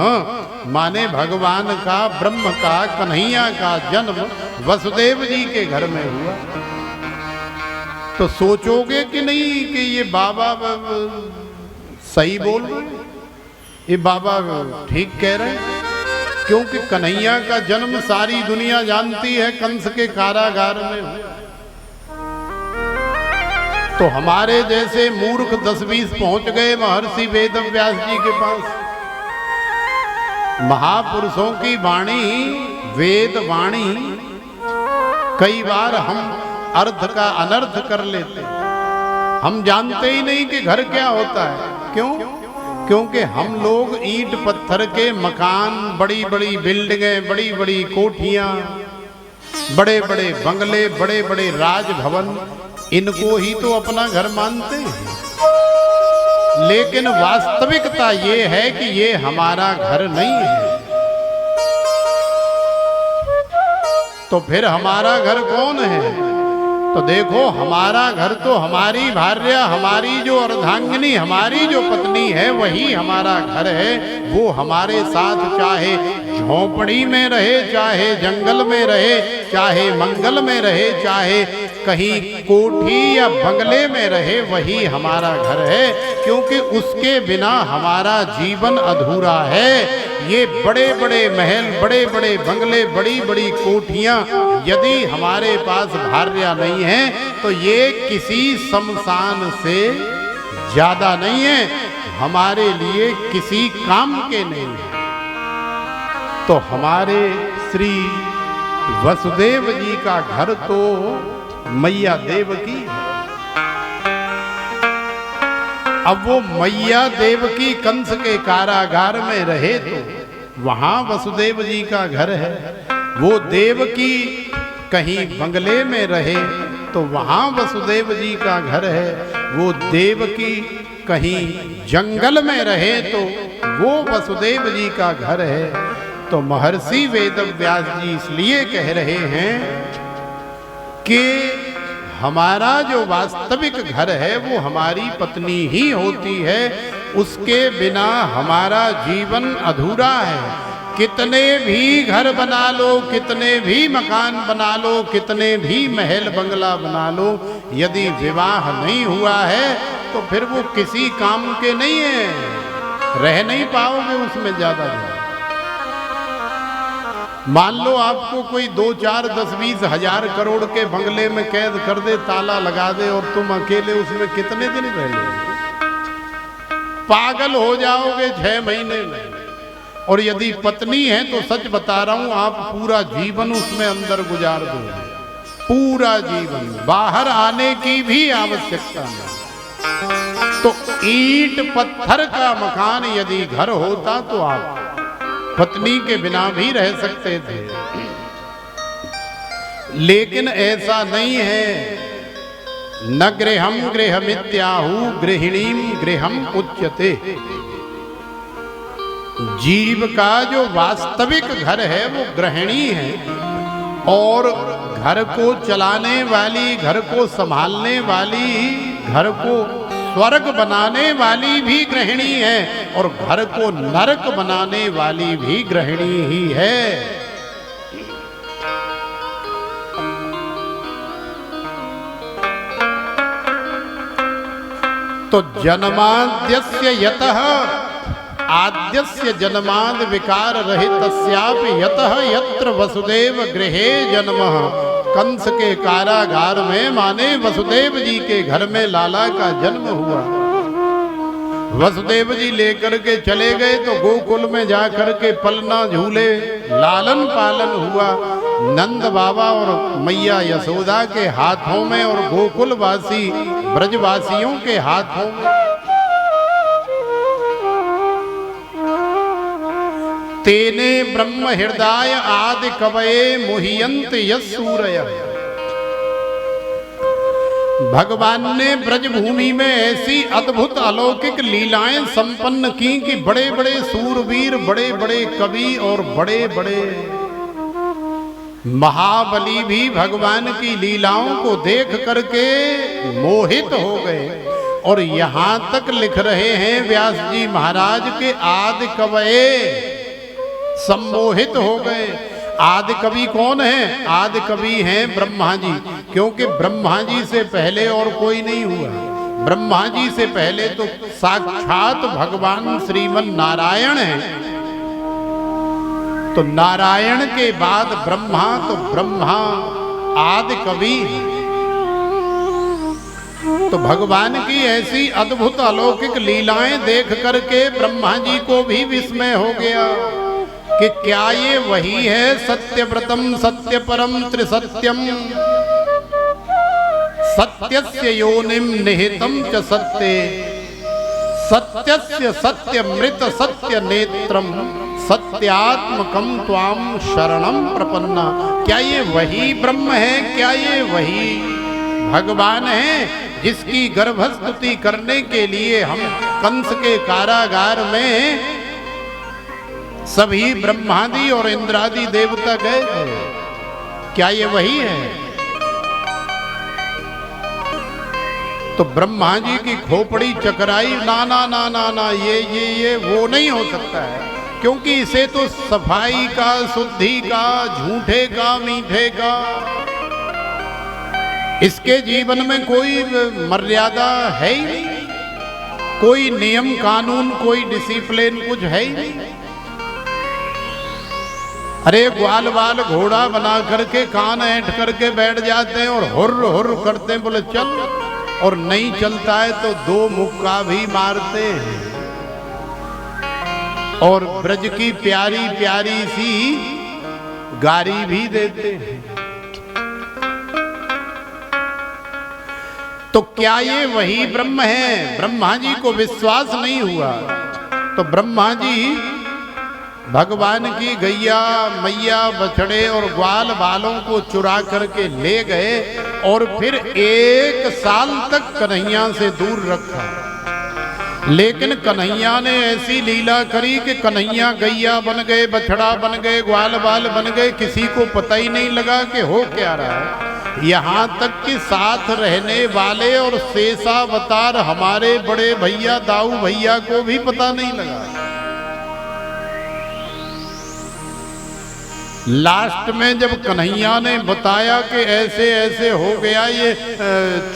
माने भगवान का, ब्रह्म का, कन्हैया का जन्म वसुदेव जी के घर में हुआ। तो सोचोगे कि नहीं कि ये बाबा सही बोल रहे, ये बाबा ठीक कह रहे हैं, क्योंकि कन्हैया का जन्म सारी दुनिया जानती है कंस के कारागार में हुआ। तो हमारे जैसे मूर्ख 10-20 पहुंच गए महर्षि वेदव्यास जी के पास। महापुरुषों की वाणी, वेद वाणी, कई बार हम अर्थ का अनर्थ कर लेते। हम जानते ही नहीं कि घर क्या होता है। क्यों? क्योंकि हम लोग ईंट पत्थर के मकान, बड़ी बड़ी बिल्डिंगें, बड़ी बड़ी कोठियां, बड़े बड़े बंगले, बड़े बड़े राजभवन, इनको ही तो अपना घर मानते हैं। लेकिन वास्तविकता ये है कि ये हमारा घर नहीं है। तो फिर हमारा घर कौन है? तो देखो, हमारा घर तो हमारी भार्या, हमारी जो अर्धांगिनी, हमारी जो पत्नी है, वही हमारा घर है। वो हमारे साथ चाहे झोपड़ी में रहे, चाहे जंगल में रहे, चाहे मंगल में रहे, चाहे कहीं कोठी या बंगले में रहे, वही हमारा घर है। क्योंकि उसके बिना हमारा जीवन अधूरा है। ये बड़े बड़े महल, बड़े बड़े बंगले, बड़ी बड़ी कोठियां यदि हमारे पास भार्या नहीं है तो ये किसी शमशान से ज्यादा नहीं है, हमारे लिए किसी काम के नहीं है। तो हमारे श्री वसुदेव जी का घर तो मैया देवकी है। अब वो मैया देवकी कंस के कारागार में रहे तो वहां वसुदेव जी का घर है। वो देवकी कहीं बंगले में रहे तो वहां वसुदेव जी का घर है। वो देवकी कहीं जंगल में रहे तो वो वसुदेव जी का घर है। तो महर्षि वेदव्यास जी इसलिए कह रहे हैं कि हमारा जो वास्तविक घर है वो हमारी पत्नी ही होती है, उसके बिना हमारा जीवन अधूरा है। कितने भी घर बना लो, कितने भी मकान बना लो, कितने भी महल बंगला बना लो, यदि विवाह नहीं हुआ है तो फिर वो किसी काम के नहीं है, रह नहीं पाओगे उसमें ज्यादा दिन। मान लो आपको कोई 2, 4, 10, 20 हजार करोड़ के बंगले में कैद कर दे, ताला लगा दे और तुम अकेले उसमें कितने दिन रह लोगे? पागल हो जाओगे 6 महीने में। और यदि पत्नी है तो सच बता रहा हूं, आप पूरा जीवन उसमें अंदर गुजार दोगे, पूरा जीवन, बाहर आने की भी आवश्यकता नहीं। तो ईंट पत्थर का मकान यदि घर होता तो आप पत्नी के बिना भी रह सकते थे, लेकिन ऐसा नहीं है। न गृहम गृहमित्याहु गृहिणीम गृहम उच्यते। जीव का जो वास्तविक घर है वो गृहिणी है, और घर को चलाने वाली, घर को संभालने वाली, घर को स्वर्ग बनाने वाली भी गृहिणी है, और घर को नरक बनाने वाली भी गृहिणी ही है। तो जन्माद्यस्य यतः आद्यस्य जन्माद विकार रहितस्यापि यतः यत्र वसुदेव गृहे जन्मः। कंस के कारागार में माने वसुदेव जी के घर में लाला का जन्म हुआ। वसुदेव जी लेकर के चले गए तो गोकुल में जाकर के पलना झूले, लालन पालन हुआ। नंद बाबा और मैया यशोदा के हाथों में और गोकुलवासी ब्रजवासियों के हाथों में। तेने ब्रह्म हृदय आदि कवये मुह्यंत यस्सूरय। भगवान ने ब्रजभूमि में ऐसी अद्भुत अलौकिक लीलाएं संपन्न की कि बड़े बड़े सूरवीर, बड़े बड़े कवि और बड़े बड़े महाबली भी भगवान की लीलाओं को देख करके मोहित हो गए। और यहां तक लिख रहे हैं व्यास जी महाराज के आदि कवये सम्मोहित हो गए। आदि कवि कौन है? आदि कवि हैं ब्रह्मा जी, क्योंकि ब्रह्मा जी से पहले और कोई नहीं हुआ। ब्रह्मा जी से पहले तो साक्षात भगवान श्रीमन नारायण हैं। तो नारायण के बाद ब्रह्मा, तो ब्रह्मा आदि कवि। तो भगवान की ऐसी अद्भुत अलौकिक लीलाएं देख करके ब्रह्मा जी को भी विस्मय हो गया कि क्या ये वही है सत्यव्रतम सत्यपरम त्रिसत्यम सत्यस्य योनिम निहितम च सत्ये सत्यस्य सत्यमृत सत्य नेत्रम सत्यात्मकम त्वाम शरणम प्रपन्ना। क्या ये वही ब्रह्म है? क्या ये वही भगवान है जिसकी गर्भस्तुति करने के लिए हम कंस के कारागार में सभी ब्रह्मादि और इंद्रादि देवता गए थे? क्या ये वही है? तो ब्रह्मा जी की खोपड़ी चकराई, ना ना ना ना ना, ये वो नहीं हो सकता है, क्योंकि इसे तो सफाई का, शुद्धि का, झूठे का, मीठे का, इसके जीवन में कोई मर्यादा है ही नहीं, कोई नियम कानून, कोई डिसिप्लिन कुछ है ही नहीं। अरे ग्वाल बाल घोड़ा बना करके कान ऐंठ करके बैठ जाते हैं और हुर्र हुर्र करते हैं, बोले चल, और नहीं चलता है तो 2 मुक्का भी मारते हैं। और ब्रज की प्यारी प्यारी सी गारी भी देते हैं। तो क्या ये वही ब्रह्म है? ब्रह्मा जी को विश्वास नहीं हुआ। तो ब्रह्मा जी भगवान की गैया, मैया, बछड़े और ग्वाल बालों को चुरा करके ले गए और फिर 1 साल तक कन्हैया से दूर रखा। लेकिन कन्हैया ने ऐसी लीला करी कि कन्हैया गैया बन गए, बछड़ा बन गए, ग्वाल बाल बन गए, किसी को पता ही नहीं लगा कि हो क्या रहा है। यहाँ तक कि साथ रहने वाले और शेषावतार हमारे बड़े भैया दाऊ भैया को भी पता नहीं लगा। लास्ट में जब कन्हैया ने बताया कि ऐसे ऐसे हो गया, ये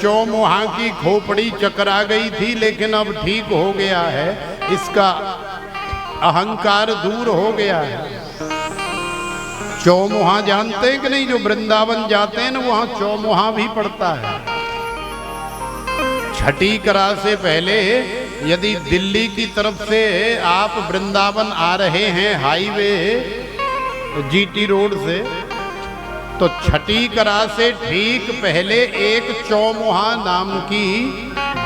चौमुहा की खोपड़ी चकरा गई थी लेकिन अब ठीक हो गया है, इसका अहंकार दूर हो गया है। चौमुहा जानते हैं कि नहीं? जो वृंदावन जाते हैं ना, वहां चौमुहा भी पड़ता है। छठी करा से पहले यदि दिल्ली की तरफ से आप वृंदावन आ रहे हैं हाईवे जीटी रोड से, तो छठी करा से ठीक पहले एक चौमुहा नाम की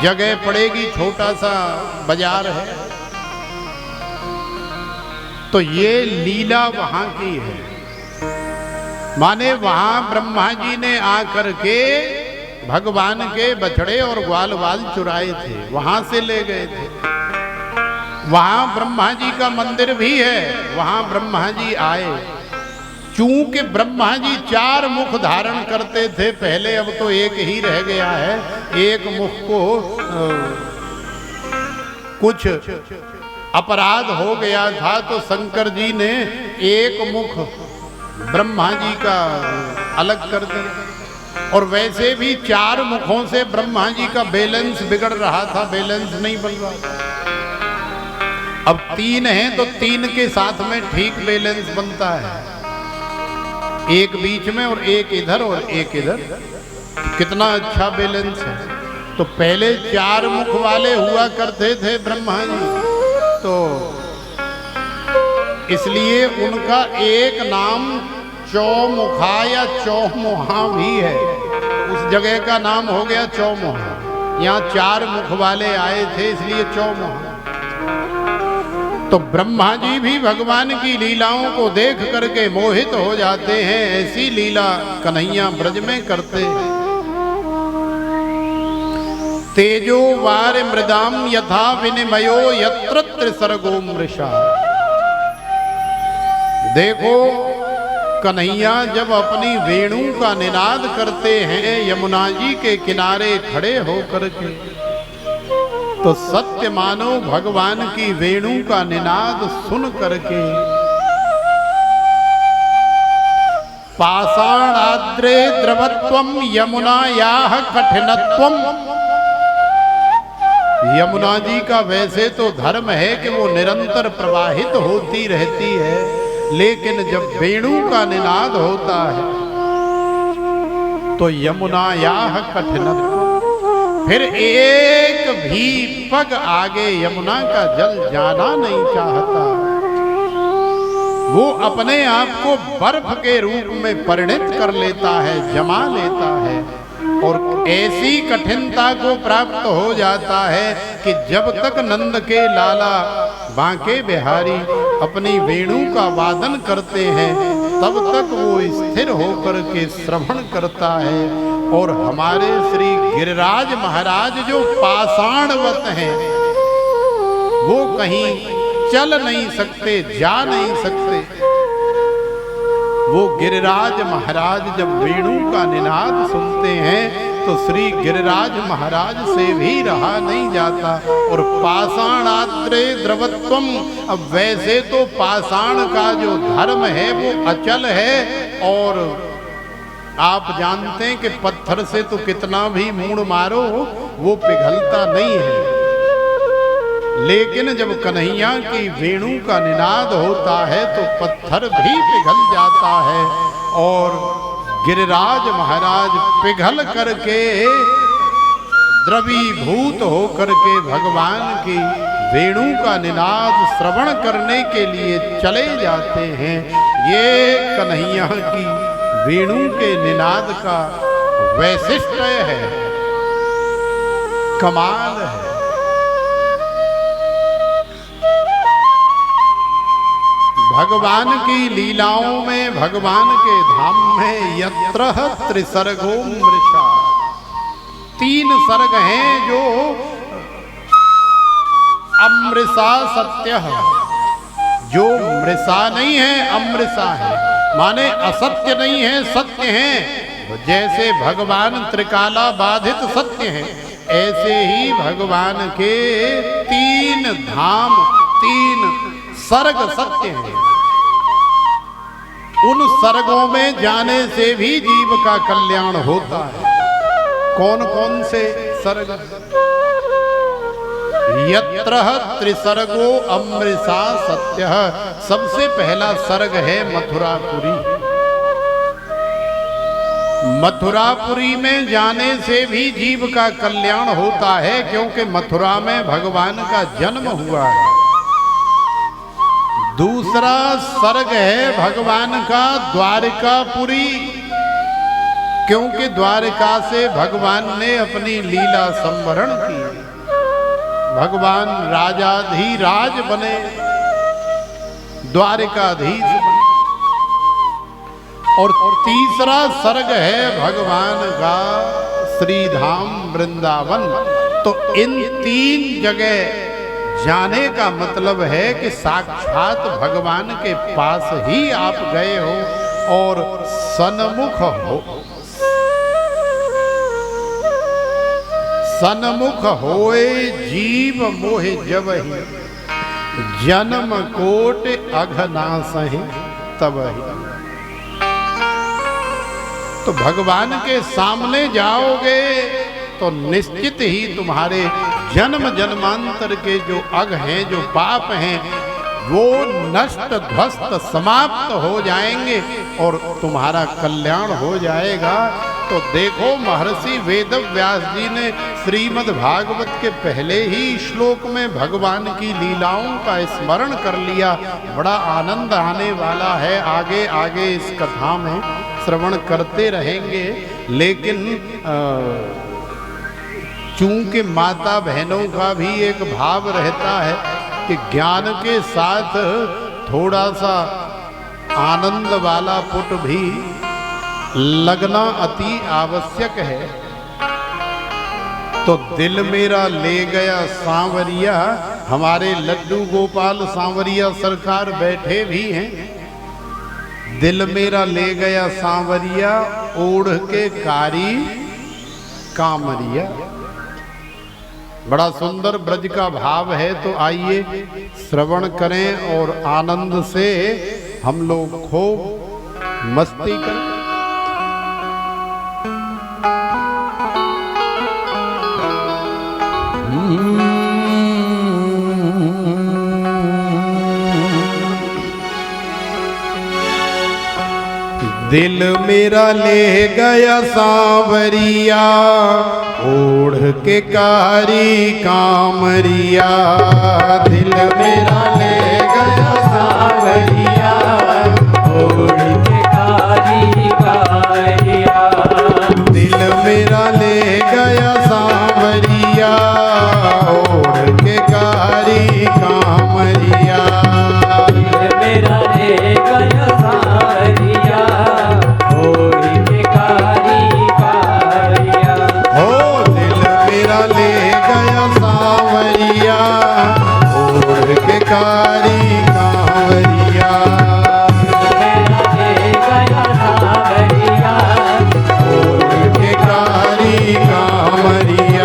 जगह पड़ेगी, छोटा सा बाजार है। तो ये लीला वहां की है, माने वहां ब्रह्मा जी ने आकर के भगवान के बछड़े और ग्वाल वाल चुराए थे, वहां से ले गए थे। वहां ब्रह्मा जी का मंदिर भी है, वहां ब्रह्मा जी आए। चूंकि ब्रह्मा जी 4 मुख धारण करते थे पहले, अब तो एक ही रह गया है। एक मुख को कुछ अपराध हो गया था तो शंकर जी ने एक मुख ब्रह्मा जी का अलग कर दिया। और वैसे भी 4 मुखों से ब्रह्मा जी का बैलेंस बिगड़ रहा था, बैलेंस नहीं बन रहा था। अब 3 हैं तो 3 के साथ में ठीक बैलेंस बनता है, एक बीच में और एक इधर और एक इधर, कितना अच्छा बैलेंस है। तो पहले 4 मुख वाले हुआ करते थे ब्रह्मा जी, तो इसलिए उनका एक नाम चौमुखा या चौमुहा भी है। उस जगह का नाम हो गया चौमुहा। यहाँ 4 मुख वाले आए थे इसलिए चौमुहा। तो ब्रह्मा जी भी भगवान की लीलाओं को देख करके मोहित हो जाते हैं। ऐसी लीला कन्हैया ब्रज में करते हैं। तेजो वार मृदाम यथा विनिमयो यत्र त्रिसर्गो मृषा। देखो कन्हैया जब अपनी वेणु का निनाद करते हैं यमुना जी के किनारे खड़े होकर के, तो सत्य मानो भगवान की वेणु का निनाद सुन करके पाषाणाद्रे द्रवत्वम यमुनायाः कठिनत्वम। यमुना जी का वैसे तो धर्म है कि वो निरंतर प्रवाहित होती रहती है, लेकिन जब वेणु का निनाद होता है तो यमुनायाः कठिनत्वम, फिर एक भी पग आगे यमुना का जल जाना नहीं चाहता। वो अपने आप को बर्फ के रूप में परिणित कर लेता है, जमा लेता है, और ऐसी कठिनता को प्राप्त हो जाता है कि जब तक नंद के लाला बांके बिहारी अपनी वेणु का वादन करते हैं तब तक वो स्थिर होकर के श्रवण करता है। और हमारे श्री गिरिराज महाराज जो पाषाणवत हैं, वो कहीं चल नहीं सकते, जा नहीं सकते। वो गिरिराज महाराज जब वेणु का निनाद सुनते हैं तो श्री गिरिराज महाराज से भी रहा नहीं जाता। और पाषाणाद्रे द्रवत्वम, अब वैसे तो पाषाण का जो धर्म है वो अचल है, और आप जानते हैं कि पत्थर से तो कितना भी मूड़ मारो वो पिघलता नहीं है, लेकिन जब कन्हैया की वेणु का निनाद होता है तो पत्थर भी पिघल जाता है। और गिरिराज महाराज पिघल करके द्रवीभूत होकर के भगवान की वेणु का निनाद श्रवण करने के लिए चले जाते हैं। ये कन्हैया की वेणु के निनाद का वैशिष्ट्य है, कमाल है। भगवान की लीलाओं में, भगवान के धाम में यत्र त्रिसर्गो मृषा, 3 सर्ग हैं जो अमृषा सत्य है, जो मृषा नहीं है अमृषा है, माने असत्य नहीं है सत्य है। जैसे भगवान त्रिकाला बाधित सत्य हैं, ऐसे ही भगवान के 3 धाम 3 सर्ग सत्य हैं। उन सर्गों में जाने से भी जीव का कल्याण होता है। कौन कौन से सर्ग? यत्र त्रिसर्गो अमृषा सत्य, सबसे पहला सर्ग है मथुरापुरी। मथुरापुरी में जाने से भी जीव का कल्याण होता है, क्योंकि मथुरा में भगवान का जन्म हुआ है। दूसरा सर्ग है भगवान का द्वारिकापुरी, क्योंकि द्वारिका से भगवान ने अपनी लीला संवरण की। भगवान राजाधीराज बने, द्वारिकाधीश बने। और तीसरा सर्ग है भगवान का श्रीधाम वृंदावन। तो इन 3 जगह जाने का मतलब है कि साक्षात भगवान के पास ही आप गए हो और सन्मुख हो। सन्मुख होए जीव मोहे जबहि, जन्म कोट अघनासहि तबहि। तो भगवान के सामने जाओगे तो निश्चित ही तुम्हारे जन्म जन्मांतर के जो अघ हैं, जो पाप हैं, वो नष्ट ध्वस्त समाप्त हो जाएंगे और तुम्हारा कल्याण हो जाएगा। तो देखो, महर्षि वेदव्यास जी ने श्रीमद् भागवत के पहले ही श्लोक में भगवान की लीलाओं का स्मरण कर लिया। बड़ा आनंद आने वाला है। आगे आगे इस कथा में श्रवण करते रहेंगे। लेकिन चूंकि माता बहनों का भी एक भाव रहता है कि ज्ञान के साथ थोड़ा सा आनंद वाला पुट भी लगना अति आवश्यक है। तो दिल मेरा ले गया सांवरिया, हमारे लड्डू गोपाल सांवरिया सरकार बैठे भी हैं। दिल मेरा ले गया सांवरिया, ओढ़ के कारी कामरिया। बड़ा सुंदर ब्रज का भाव है। तो आइए श्रवण करें और आनंद से हम लोग खूब मस्ती करें। दिल मेरा ले गया सांवरिया, ओढ़ के कारी कामरिया। दिल मेरा ले गया सांवरिया, ओढ़ के कारी कारिया। दिल मेरा ले गया सांवरिया, ओढ़ के कारी कामरिया। दिल मेरा ले गया सांवरिया, ओढ़ के कारी कारिया। हो दिल मेरा ले गया सांवरिया, ओढ़ के कारी कांवरिया। दिल मेरा ले गया सांवरिया, ओढ़ के कारी कांवरिया।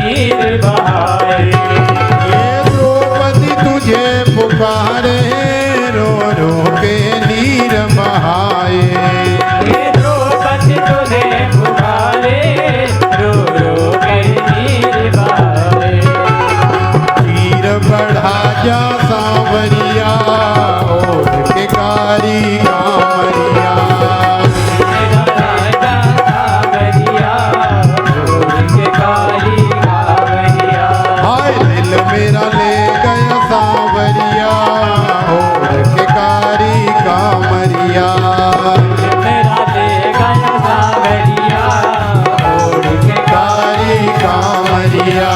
नीर बहाए। ये द्रौपदी तुझे पुकारे रो रो के नीर बहाए। ये द्रौपदी तुझे पुकारे रो रो के नीर बहाए। तीर बढ़ा जा सांवरिया ओढ़ के कारी कांवरिया। मेरा राजा सांवरिया ओढ़ के कारी कांवरिया। हाय दिल मेरा ले गया सांवरिया ओढ़ के कारी कांवरिया। मेरा ले गया सांवरिया ओढ़ के कारी कांवरिया।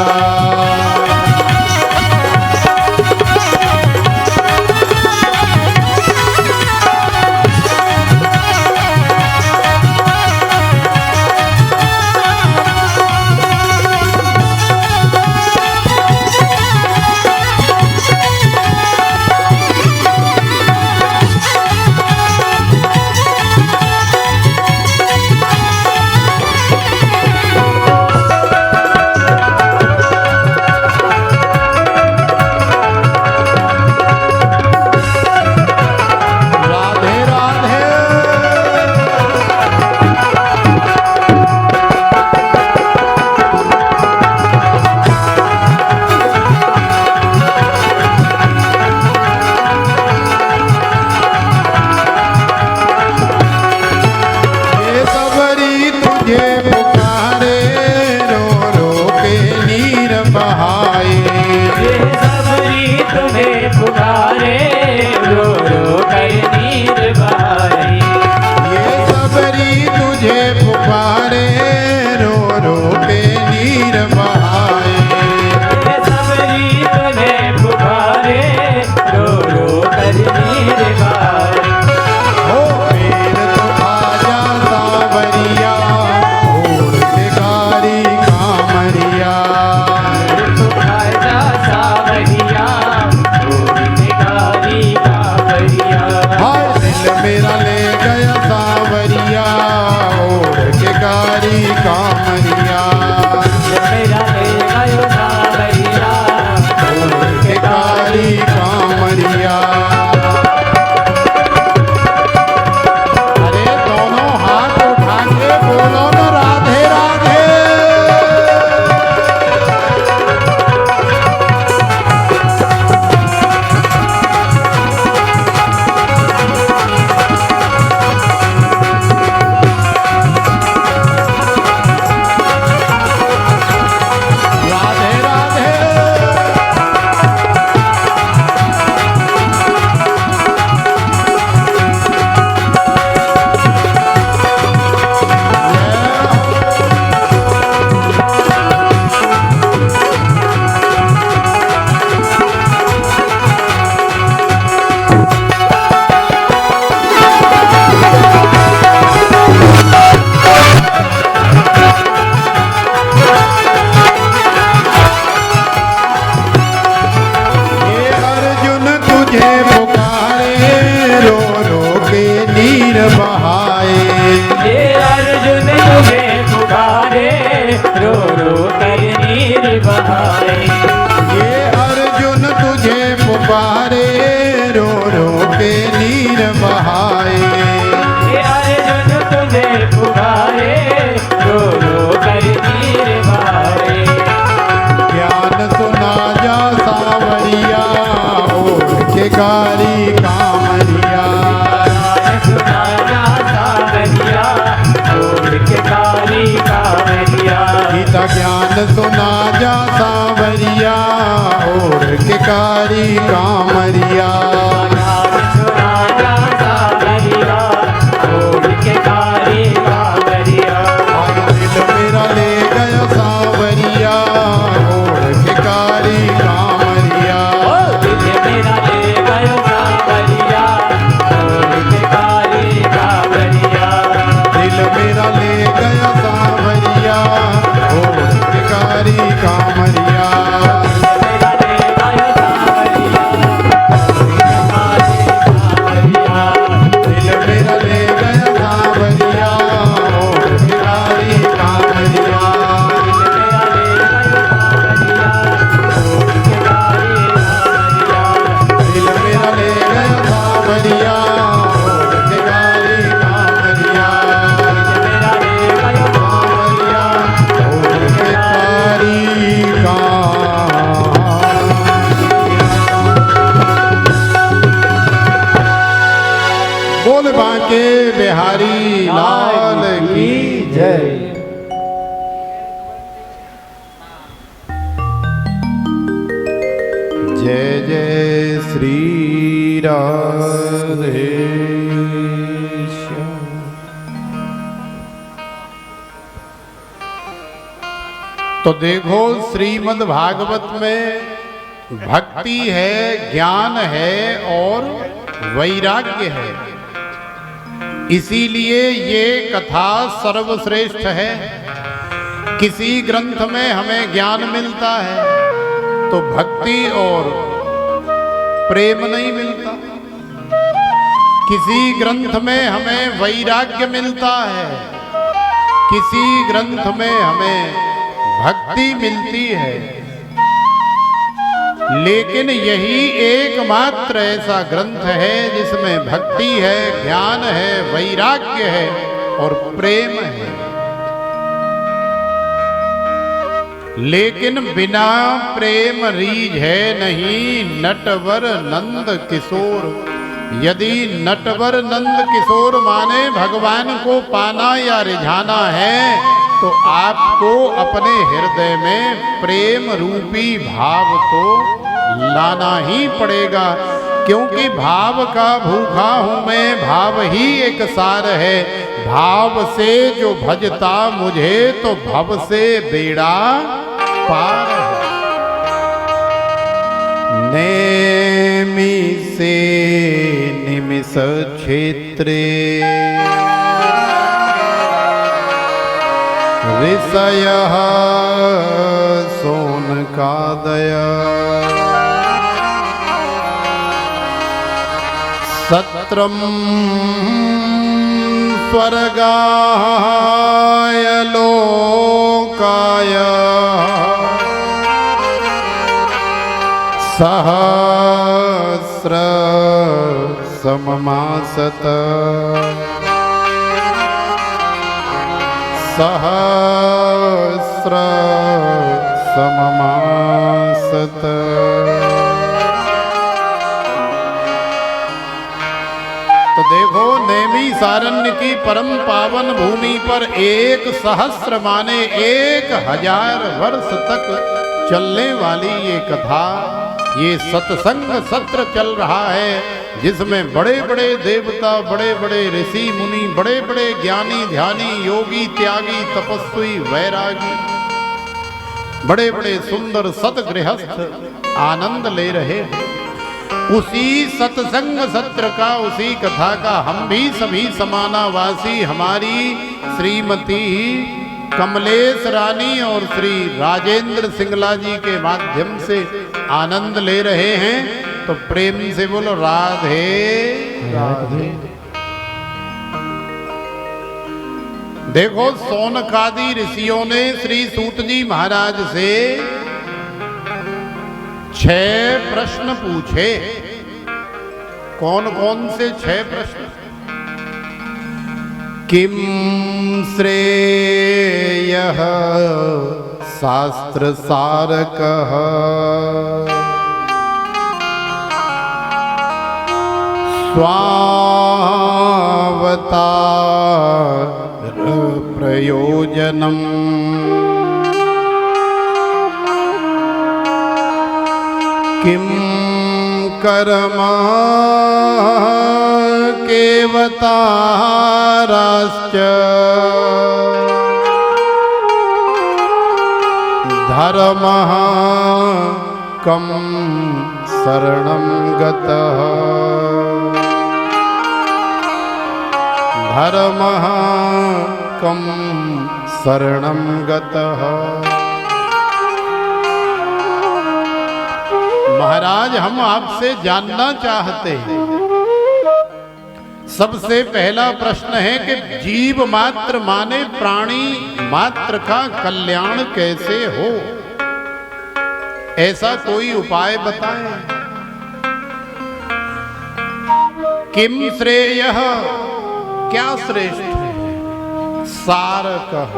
राधे राधे। ये सबरी तुझे पुकारे रो रो के नीर बहाए। ये सबरी तुम्हें पुकारे रो रो कर नीर बहाए। ये सबरी तुझे पुकारे रो रो के नीर बहाए। ये सबरी तुम्हें पुकारे रो रो कर नीर बहाए। ओ पीर तो आजा सांवरिया ओढ़ के कारी कांवरिया। तू आजा सांवरिया ओढ़ के कारी कांवरिया। हाय दिल मेरा ले गया सांवरिया ओढ़ के कारी कांवरिया। मेरा ले गयो सांवरिया ओढ़ के कारी कांवरिया। अरे दोनों हाथ उठा के बोलो न राधे राधे। राधे राधे। ये अर्जुन तुझे पुकारे रो रो के नीर बहाए। ये अर्जुन तुझे पुकारे रो रो कर नीर बहाए। ये अर्जुन तुझे पुकारे रो रो के नीर बहाए। ये अर्जुन तुझे पुकारे रो रो कर नीर बहाए। ज्ञान सुना जा सांवरिया ओढ़ के कारी कांवरिया। सुना जा सांवरिया ओढ़ के कारी कांवरिया। गीता ज्ञान सुना जा सांवरिया ओढ़ के कारी कांवरिया। सुना जा सांवरिया ओढ़ के कारी कांवरिया। आज दिल मेरा ले गया सांवरिया ओढ़ के कारी कांवरिया। दिल मेरा ले गयो सांवरिया ओढ़ के कारी कांवरिया। दिल मेरा ले गया सांवरिया ओढ़ के कारी कांवरिया। मेरा ले गयो सांवरिया जय श्री राधे श्याम। तो देखो श्रीमद् भागवत में भक्ति है, ज्ञान है और वैराग्य है, इसीलिए ये कथा सर्वश्रेष्ठ है। किसी ग्रंथ में हमें ज्ञान मिलता है तो भक्ति और प्रेम नहीं मिलता, किसी ग्रंथ में हमें वैराग्य मिलता है, किसी ग्रंथ में हमें भक्ति मिलती है। लेकिन यही एकमात्र ऐसा ग्रंथ है जिसमें भक्ति है, ज्ञान है, वैराग्य है और प्रेम है। लेकिन बिना प्रेम रीझ है नहीं नटवर नंद किशोर। यदि नटवर नंद किशोर माने भगवान को पाना या रिझाना है तो आपको अपने हृदय में प्रेम रूपी भाव तो लाना ही पड़ेगा, क्योंकि भाव का भूखा हूं मैं, भाव ही एक सार है। भाव से जो भजता मुझे तो भव से बेड़ा पार है। नेमि से निमिष क्षेत्रे ऋषयः सोनकादय सत्रम स्वर्गाय लोकाय सहस्र सममासत सहस्र सममासत। तो देखो नेमी सारण्य की परम पावन भूमि पर 1 सहस्र माने 1000 वर्ष तक चलने वाली ये कथा, ये सत्संग सत्र चल रहा है, जिसमें बड़े बड़े देवता, बड़े बड़े ऋषि मुनि, बड़े बड़े ज्ञानी ध्यानी, योगी त्यागी, तपस्वी वैरागी, बड़े बड़े सुंदर सतगृहस्थ आनंद ले रहे हैं। उसी सत्संग सत्र का, उसी कथा का हम भी सभी समानावासी हमारी श्रीमती कमलेश रानी और श्री राजेंद्र सिंगला जी के माध्यम से आनंद ले रहे हैं। तो प्रेम से बोलो राधे राधे। देखो सोनकादि ऋषियों ने श्री सूत जी महाराज से 6 प्रश्न पूछे। कौन कौन से 6 प्रश्न? किम श्रेयः शास्त्र सारकः स्वावतार प्रयोजनम् किम कर्म केवताराश्च धर्मः कं शरणं गतः धर्मः कं शरणं गतः। महाराज हम आपसे जानना चाहते हैं, सबसे पहला प्रश्न है कि जीव मात्र माने प्राणी मात्र का कल्याण कैसे हो, ऐसा कोई उपाय बताएं। किम श्रेयः, क्या श्रेष्ठ है? सारकः।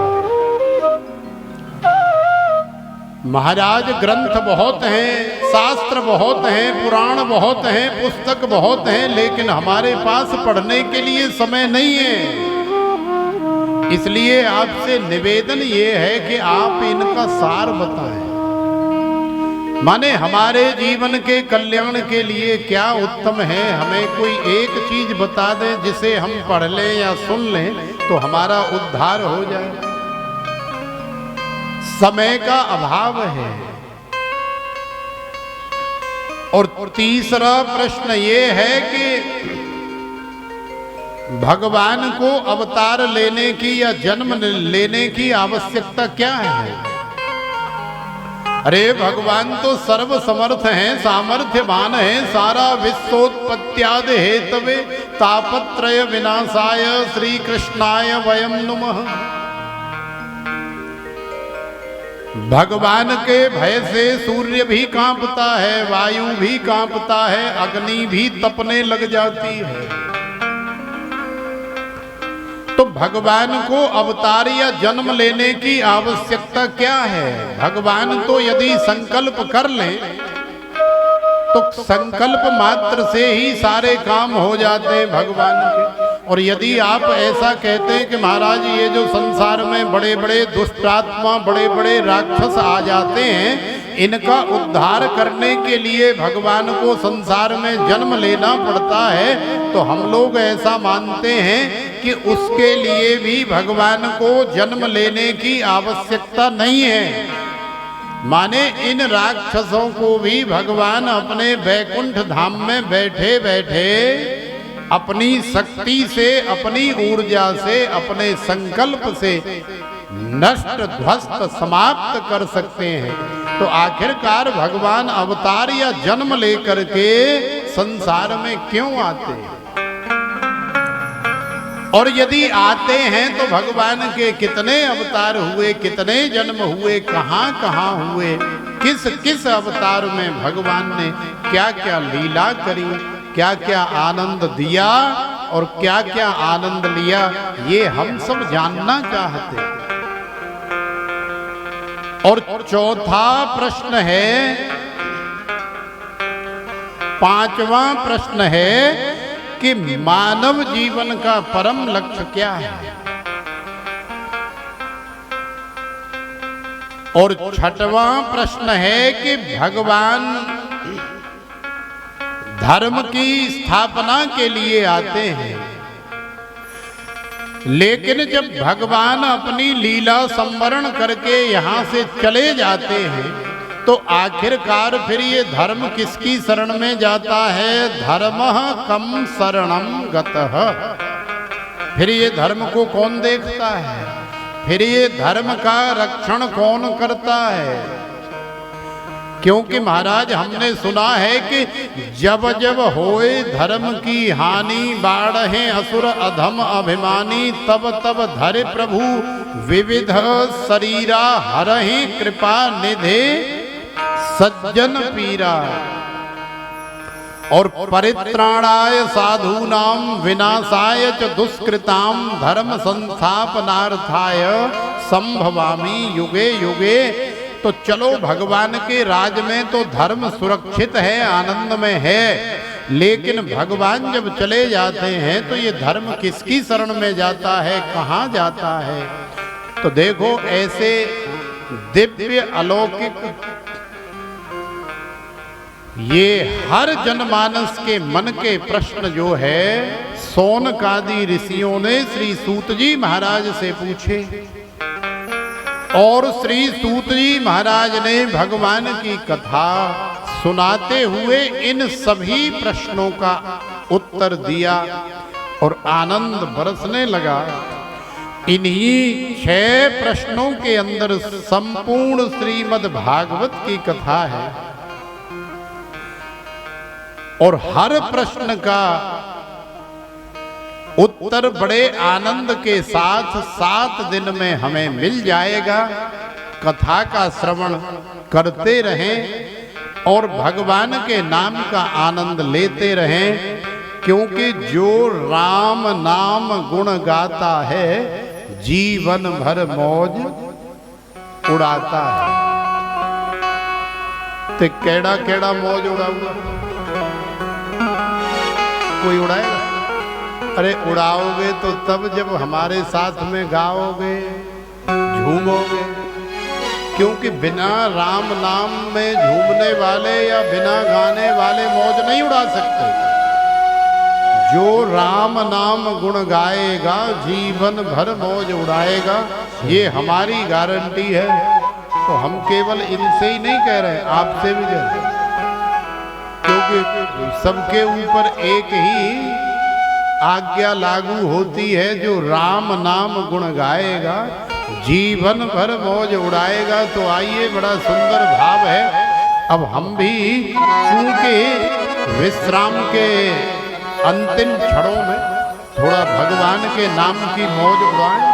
महाराज ग्रंथ बहुत हैं, शास्त्र बहुत हैं, पुराण बहुत हैं, पुस्तक बहुत हैं, लेकिन हमारे पास पढ़ने के लिए समय नहीं है। इसलिए आपसे निवेदन ये है कि आप इनका सार बताएं। माने हमारे जीवन के कल्याण के लिए क्या उत्तम है, हमें कोई एक चीज बता दें जिसे हम पढ़ लें या सुन लें तो हमारा उद्धार हो जाए। समय का अभाव है। और तीसरा प्रश्न ये है कि भगवान को अवतार लेने की या जन्म लेने की आवश्यकता क्या है? अरे भगवान तो सर्व समर्थ हैं, सामर्थ्यवान हैं, सारा विश्वोत्पत्त्यादि हेतवे तापत्रय विनाशाय श्री कृष्णाय वयम नुमः। भगवान के भय से सूर्य भी कांपता है, वायु भी कांपता है, अग्नि भी तपने लग जाती है। तो भगवान को अवतार या जन्म लेने की आवश्यकता क्या है? भगवान तो यदि संकल्प कर लें तो संकल्प मात्र से ही सारे काम हो जाते हैं भगवान के। और यदि आप ऐसा कहते हैं कि महाराज ये जो संसार में बड़े बड़े दुष्टात्मा, बड़े बड़े राक्षस आ जाते हैं, इनका उद्धार करने के लिए भगवान को संसार में जन्म लेना पड़ता है, तो हम लोग ऐसा मानते हैं कि उसके लिए भी भगवान को जन्म लेने की आवश्यकता नहीं है। माने इन राक्षसों को भी भगवान अपने वैकुंठ धाम में बैठे बैठे अपनी शक्ति से, अपनी ऊर्जा से, अपने संकल्प से नष्ट ध्वस्त समाप्त कर सकते हैं। तो आखिरकार भगवान अवतार या जन्म लेकर के संसार में क्यों आते हैं? और यदि आते हैं तो भगवान के कितने अवतार हुए, कितने जन्म हुए, कहाँ कहाँ हुए, किस किस अवतार में भगवान ने क्या क्या लीला करी, क्या क्या आनंद दिया और क्या क्या आनंद लिया, ये हम सब जानना चाहते हैं। और चौथा प्रश्न है, पांचवा प्रश्न है कि मानव जीवन का परम लक्ष्य क्या है? और छठवां प्रश्न है कि भगवान धर्म की स्थापना के लिए आते हैं, लेकिन जब भगवान अपनी लीला संवरण करके यहाँ से चले जाते हैं तो आखिरकार फिर ये धर्म किसकी शरण में जाता है? धर्मः कम शरणं गतः। फिर ये धर्म को कौन देखता है? फिर ये धर्म का रक्षण कौन करता है? क्योंकि महाराज हमने सुना है कि जब जब होए धर्म की हानि, बाढ़े असुर अधम अभिमानी, तब तब धरे प्रभु विविध शरीरा, हरहि कृपा निधे सज्जन पीरा। और परित्राणाय साधूनाम विनाशाय च दुष्कृताम, धर्म संस्थापनार्थाय संभवामि युगे युगे। तो चलो भगवान के राज में तो धर्म सुरक्षित है, आनंद में है, लेकिन भगवान जब चले जाते हैं तो ये धर्म किसकी शरण में जाता है, कहाँ जाता है? तो देखो ऐसे दिव्य अलौकिक ये हर जनमानस के मन के प्रश्न जो है सौनकादि ऋषियों ने श्री सूत जी महाराज से पूछे, और श्री सूत जी महाराज ने भगवान की कथा सुनाते हुए इन सभी प्रश्नों का उत्तर दिया और आनंद बरसने लगा। इन्हीं 6 प्रश्नों के अंदर संपूर्ण श्रीमद् भागवत की कथा है और हर प्रश्न का उत्तर बड़े आनंद के साथ 7 दिन में हमें मिल जाएगा। कथा का श्रवण करते रहें और भगवान के नाम का आनंद लेते रहें, क्योंकि जो राम नाम गुण गाता है जीवन भर मौज उड़ाता है। तो केड़ा केड़ा मौज उड़ाऊंगा? कोई उड़ाएगा? अरे उड़ाओगे तो तब जब हमारे साथ में गाओगे, झूमोगे, क्योंकि बिना राम नाम में झूमने वाले या बिना गाने वाले मौज नहीं उड़ा सकते। जो राम नाम गुण गाएगा जीवन भर मौज उड़ाएगा, ये हमारी गारंटी है। तो हम केवल इनसे ही नहीं कह रहे, आपसे भी कह रहे, क्योंकि सबके ऊपर एक ही आज्ञा लागू होती है, जो राम नाम गुण गाएगा जीवन भर मौज उड़ाएगा। तो आइए, बड़ा सुंदर भाव है। अब हम भी चूंकि विश्राम के अंतिम क्षणों में थोड़ा भगवान के नाम की मौज उड़ाएं।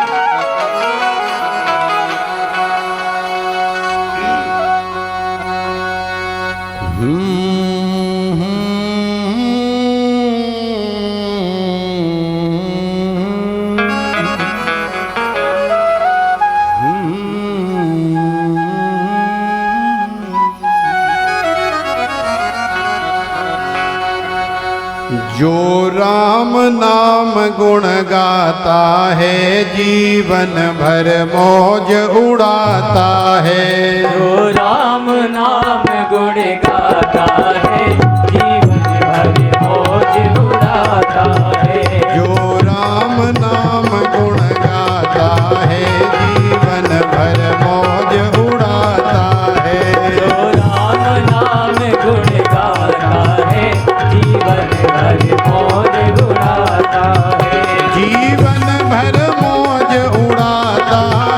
जो राम नाम गुण गाता है जीवन भर मौज उड़ाता है। जो राम नाम गुण गाता है जीवन भर मौज उड़ाता है। जो राम नाम गुण गाता है जीवन भर मौज उड़ाता है। जो राम नाम गुण गाता है जीवन भर मौज उड़ाता है। जीवन भर मौज उड़ाता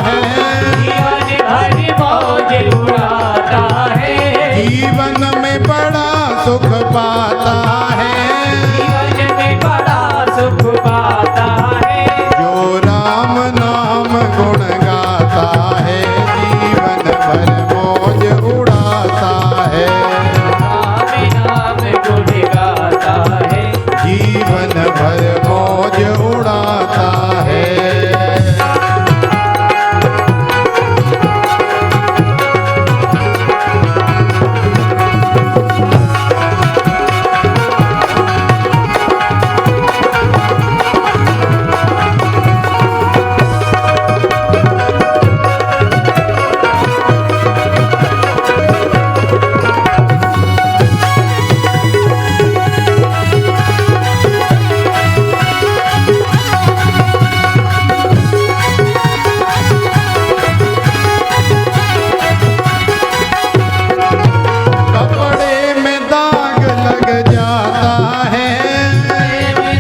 है। जीवन भर मौज उड़ाता है। जीवन में बड़ा सुख पाता है। जीवन में बड़ा सुख पाता है। जो राम नाम गुण गाता है जीवन भर मौज उड़ाता है। राम नाम गुण गाता है जीवन भर मौज उड़ाता है। कपड़े में दाग लग जाता है।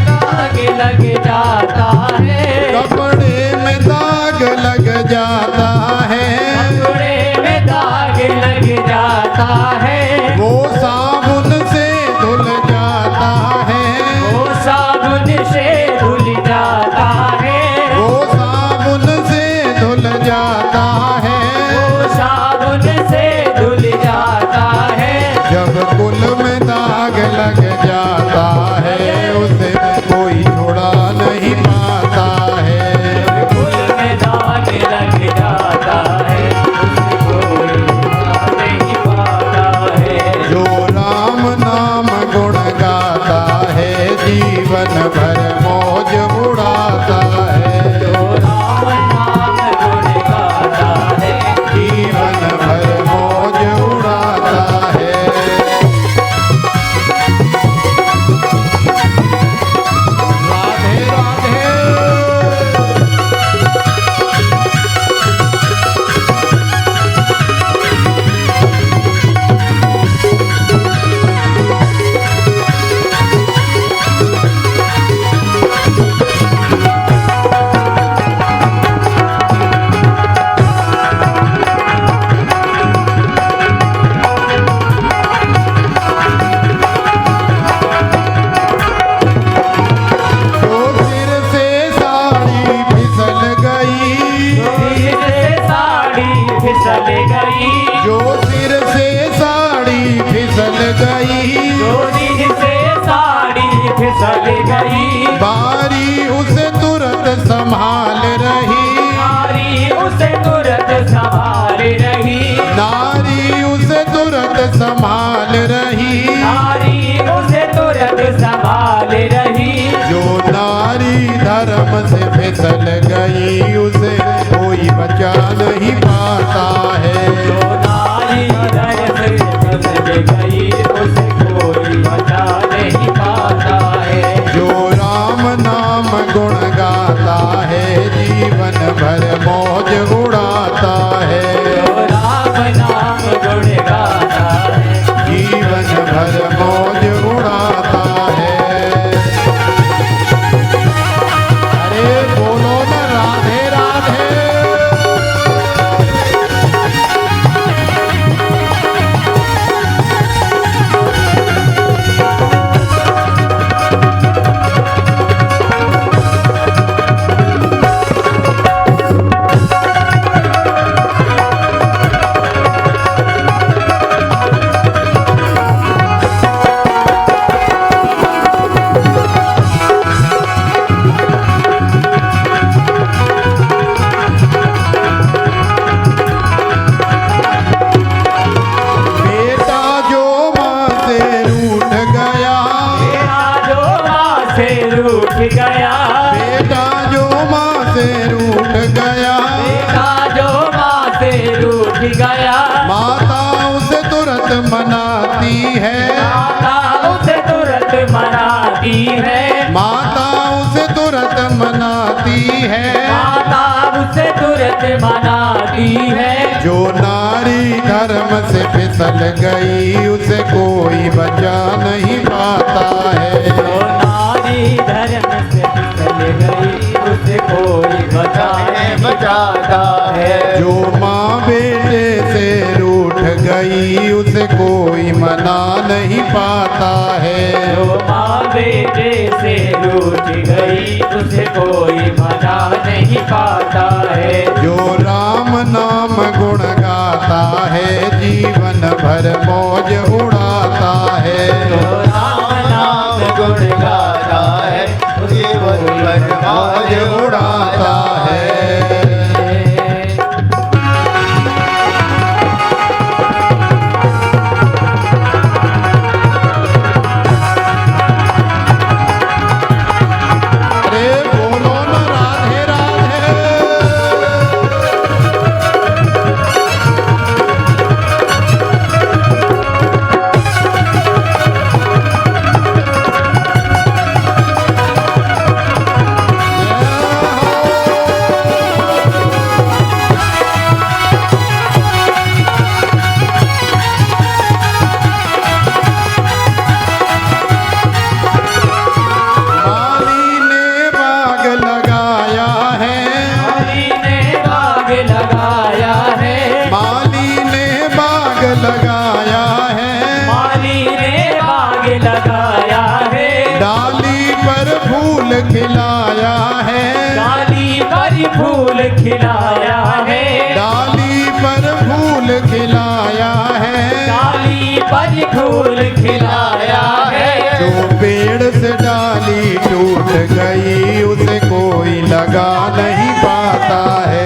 दाग लग जाता है। कपड़े में दाग लग जाता है। कपड़े में दाग लग जाता है। वो साबुन से धुल जाता है। वो साबुन से धुल जाता है। वो साबुन से धुल जाता है। वो साबुन से धुल जाता है। जब कुल में दाग लग जाता है उसे कोई छुड़ा नहीं पाता है। फूल में दाग लग जाता है उसको कोई छुड़ा नहीं पाता है। जो राम नाम गुण गाता है जीवन भर मौज उड़ाता है। जो राम नाम गुण गाता है जीवन भर मौज उड़ाता है। राधे राधे। जो सिर से साड़ी फिसल गई। सिर से साड़ी फिसल गई। जो सिर से साड़ी फिसल गई। जो सिर से साड़ी फिसल गई। बारी उसे तुरंत संभाल रही। नारी उसे तुरंत संभाल रही। नारी उसे तुरंत संभाल रही। नारी उसे तुरंत संभाल रही। जो नारी धर्म से फिसल गई उसे कोई बचा नहीं पाता है। मनाती है। जो नारी धर्म से फिसल गई उसे कोई बचा नहीं पाता है। जो नारी धर्म से फिसल गई उसे कोई बचा नहीं बचाता है। जो माँ बेटे से रूठ गई उसे कोई मना नहीं पाता है। जो माँ बेटे से रूठ गई उसे कोई मना नहीं पाता है। जो राम नाम गुण गाता है जीवन भर मौज उड़ाता है। जो राम नाम गुण गाता है जीवन भर मौज उड़ाता है। अरे बोलो न राधे राधे। माली ने बाग लगाया है। माली ने बाग लगाया है। माली ने बाग लगाया है। माली ने बाग लगाया है। डाली पर फूल खिलाया है। डाली पर फूल खिलाया है। डाली पर फूल खिलाया है। डाली पर फूल खिलाया है। जो पेड़ से डाली टूट गई उसे कोई लगा नहीं पाता है।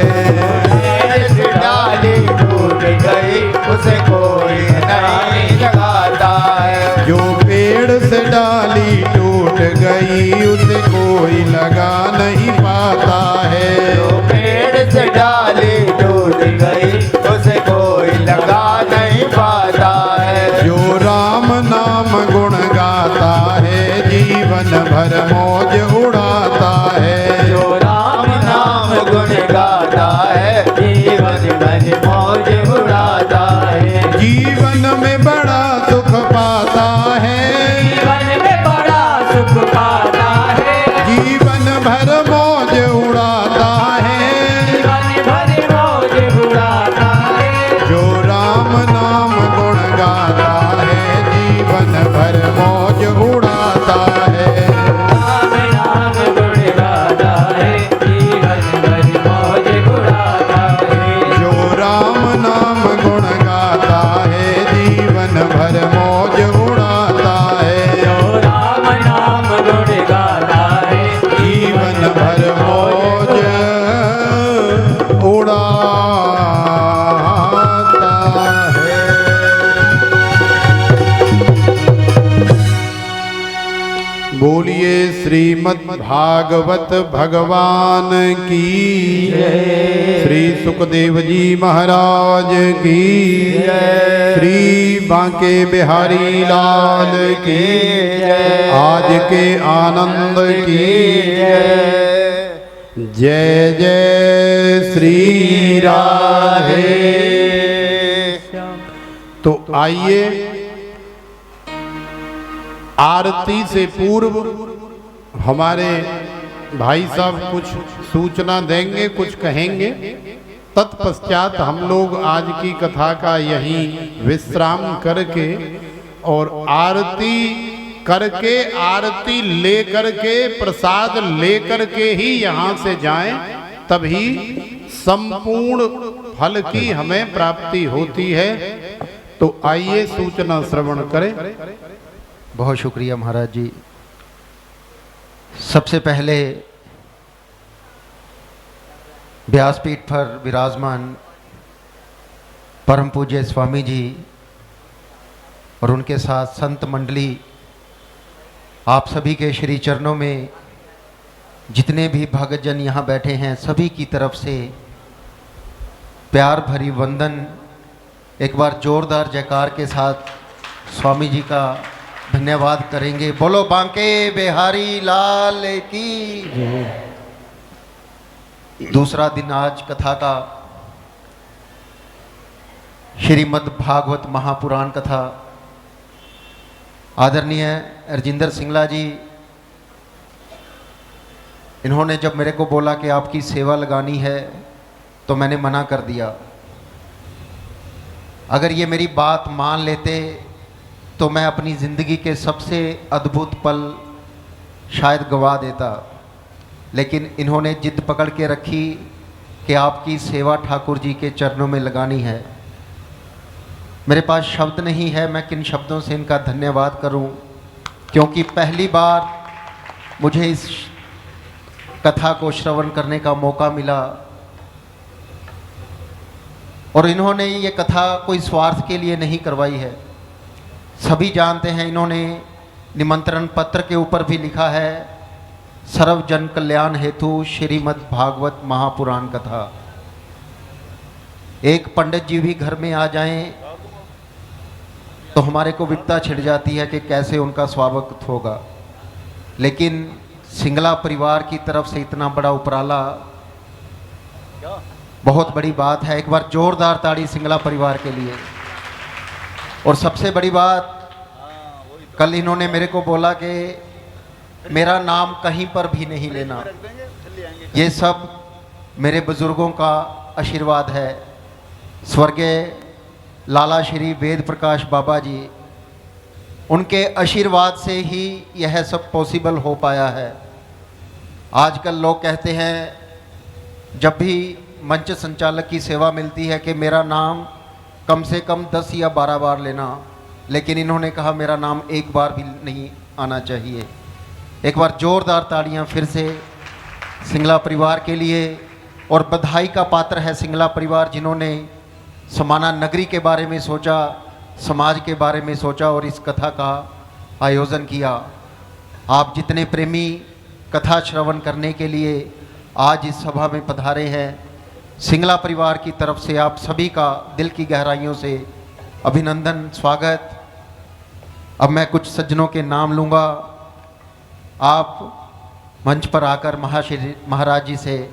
डाली टूट गई उसे कोई नहीं लगाता है। जो पेड़ से डाली टूट गई उसे कोई लगा नहीं पाता है। पेड़ से डाली टूट गई उसे कोई लगा नहीं पाता है। जो राम नाम गुण गाता है जीवन भर मौज उड़ाता है। जो राम नाम गुण गाता है जीवन भर मौज उड़ाता है। जीवन में बड़ा सुख पाता है। जीवन में बड़ा सुख पाता है। जीवन भर मौज उड़ाता है। जीवन भर मौज उड़ाता है। जो राम नाम गुण गाता है जीवन भर मौज उड़ाता है। राम नाम गुण गाता है जीवन भर मौज उड़ाता है। जो राम नाम गुण गाता है जीवन भर मौज उड़ाता है। जो राम नाम गुण गाता है जीवन भर मौज उड़ाता है। बोलिए श्रीमद् भागवत भगवान की जय। श्री सुखदेव जी महाराज की जय। श्री बांके बिहारी लाल की जय। आज के आनंद की जय जय श्री राधे। तो आइए आरती से पूर्व हमारे भाई साहब कुछ सूचना देंगे, कुछ कहेंगे। तत्पश्चात हम लोग आज की कथा का यहीं विश्राम करके और आरती करके, आरती लेकर के, प्रसाद लेकर के ही यहाँ से जाएं, तभी संपूर्ण फल की हमें प्राप्ति होती है। तो आइए सूचना श्रवण करें। बहुत शुक्रिया महाराज जी। सबसे पहले व्यासपीठ पर विराजमान परम पूज्य स्वामी जी और उनके साथ संत मंडली, आप सभी के श्री चरणों में जितने भी भक्तजन यहाँ बैठे हैं सभी की तरफ से प्यार भरी वंदन। एक बार जोरदार जयकार के साथ स्वामी जी का धन्यवाद करेंगे। बोलो बांके बिहारी लाल की। दूसरा दिन आज कथा का श्रीमद् भागवत महापुराण कथा आदरणीय रजिंदर सिंगला जी, इन्होंने जब मेरे को बोला कि आपकी सेवा लगानी है तो मैंने मना कर दिया। अगर ये मेरी बात मान लेते तो मैं अपनी ज़िंदगी के सबसे अद्भुत पल शायद गवा देता, लेकिन इन्होंने जिद पकड़ के रखी कि आपकी सेवा ठाकुर जी के चरणों में लगानी है। मेरे पास शब्द नहीं है मैं किन शब्दों से इनका धन्यवाद करूं, क्योंकि पहली बार मुझे इस कथा को श्रवण करने का मौका मिला और इन्होंने ये कथा कोई स्वार्थ के लिए नहीं करवाई है। सभी जानते हैं, इन्होंने निमंत्रण पत्र के ऊपर भी लिखा है, सर्व जन कल्याण हेतु श्रीमद् भागवत महापुराण कथा। एक पंडित जी भी घर में आ जाएं तो हमारे को विपदा छिड़ जाती है कि कैसे उनका स्वागत होगा, लेकिन सिंगला परिवार की तरफ से इतना बड़ा उपराला बहुत बड़ी बात है। एक बार जोरदार ताड़ी सिंगला परिवार के लिए। और सबसे बड़ी बात, कल इन्होंने मेरे को बोला कि मेरा नाम कहीं पर भी नहीं लेना, ये सब मेरे बुजुर्गों का आशीर्वाद है। स्वर्गीय लाला श्री वेद प्रकाश बाबा जी, उनके आशीर्वाद से ही यह सब पॉसिबल हो पाया है। आजकल लोग कहते हैं जब भी मंच संचालक की सेवा मिलती है कि मेरा नाम कम से कम 10 या 12 बार लेना, लेकिन इन्होंने कहा मेरा नाम एक बार भी नहीं आना चाहिए। एक बार जोरदार तालियां फिर से सिंगला परिवार के लिए। और बधाई का पात्र है सिंगला परिवार, जिन्होंने समाना नगरी के बारे में सोचा, समाज के बारे में सोचा और इस कथा का आयोजन किया। आप जितने प्रेमी कथा श्रवण करने के लिए आज इस सभा में पधारे हैं, सिंगला परिवार की तरफ से आप सभी का दिल की गहराइयों से अभिनंदन, स्वागत। अब मैं कुछ सज्जनों के नाम लूँगा। आप मंच पर आकर महाराज जी से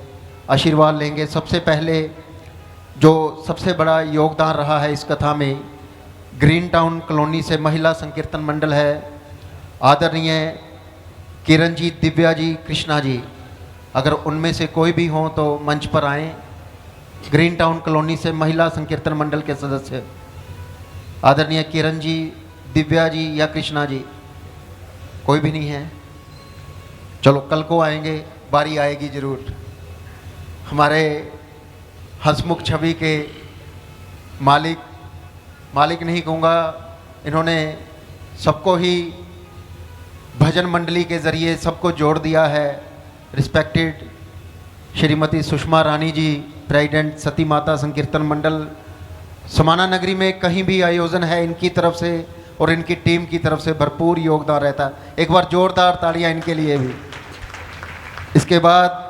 आशीर्वाद लेंगे। सबसे पहले जो सबसे बड़ा योगदान रहा है इस कथा में, ग्रीन टाउन कॉलोनी से महिला संकीर्तन मंडल है, आदरणीय किरण जी, दिव्या जी, कृष्णा जी, अगर उनमें से कोई भी हो तो मंच पर आएँ। ग्रीन टाउन कॉलोनी से महिला संकीर्तन मंडल के सदस्य आदरणीय किरण जी, दिव्या जी या कृष्णा जी, कोई भी नहीं है, चलो कल को आएंगे, बारी आएगी ज़रूर। हमारे हंसमुख छवि के मालिक नहीं कहूँगा, इन्होंने सबको ही भजन मंडली के ज़रिए सबको जोड़ दिया है। रिस्पेक्टेड श्रीमती सुषमा रानी जी, प्रेसिडेंट सती माता संकीर्तन मंडल, समाना नगरी में कहीं भी आयोजन है, इनकी तरफ से और इनकी टीम की तरफ से भरपूर योगदान रहता है। एक बार जोरदार तालियां इनके लिए भी। इसके बाद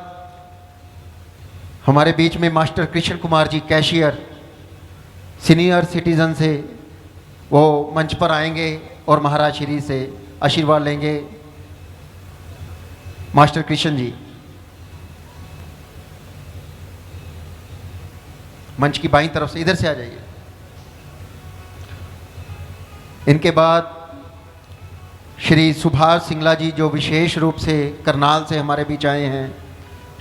हमारे बीच में master Krishna Kumar ji, cashier, senior citizen से, वो मंच पर आएंगे और महाराज श्री से आशीर्वाद लेंगे। मास्टर कृष्ण जी मंच की बाईं तरफ से इधर से आ जाइए। इनके बाद श्री सुभाष सिंगला जी, जो विशेष रूप से करनाल से हमारे बीच आए हैं,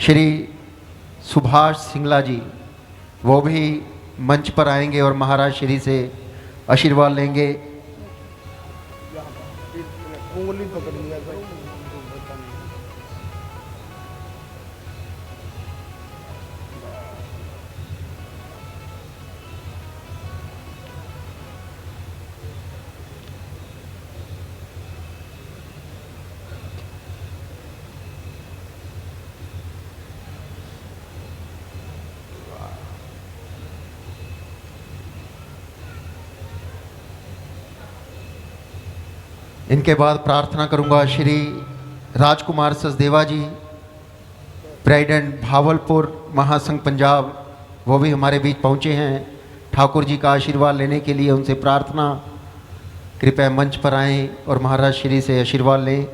श्री सुभाष सिंगला जी, वो भी मंच पर आएंगे और महाराज श्री से आशीर्वाद लेंगे। इनके बाद प्रार्थना करूंगा श्री राजकुमार सचदेवा जी, प्रेसिडेंट भावलपुर महासंघ पंजाब, वो भी हमारे बीच पहुंचे हैं ठाकुर जी का आशीर्वाद लेने के लिए। उनसे प्रार्थना, कृपया मंच पर आएं और महाराज श्री से आशीर्वाद लें।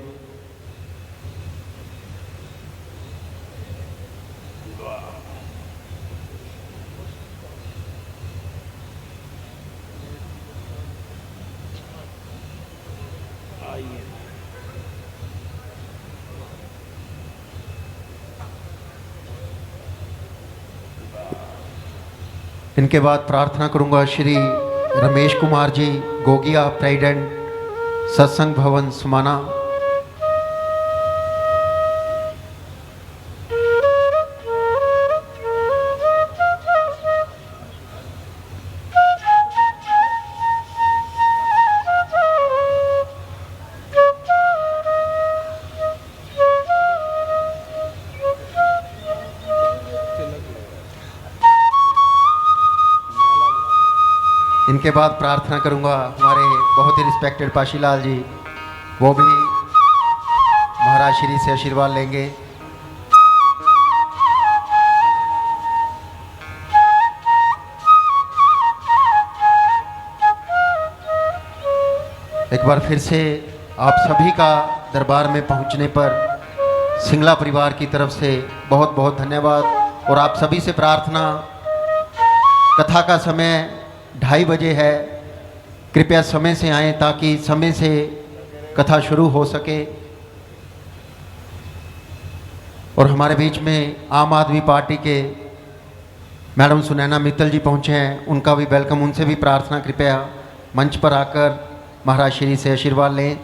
इनके बाद प्रार्थना करूंगा श्री रमेश कुमार जी, गोगिया प्रेसिडेंट, सत्संग भवन समाना। इनके बाद प्रार्थना करूंगा हमारे बहुत ही रिस्पेक्टेड पाशीलाल जी, वो भी महाराज श्री से आशीर्वाद लेंगे। एक बार फिर से आप सभी का दरबार में पहुंचने पर सिंगला परिवार की तरफ से बहुत बहुत धन्यवाद। और आप सभी से प्रार्थना, कथा का समय 2:30 बजे है, कृपया समय से आएँ ताकि समय से कथा शुरू हो सके। और हमारे बीच में आम आदमी पार्टी के मैडम सुनैना मित्तल जी पहुँचे हैं, उनका भी वेलकम। उनसे भी प्रार्थना, कृपया मंच पर आकर महाराज श्री से आशीर्वाद लें।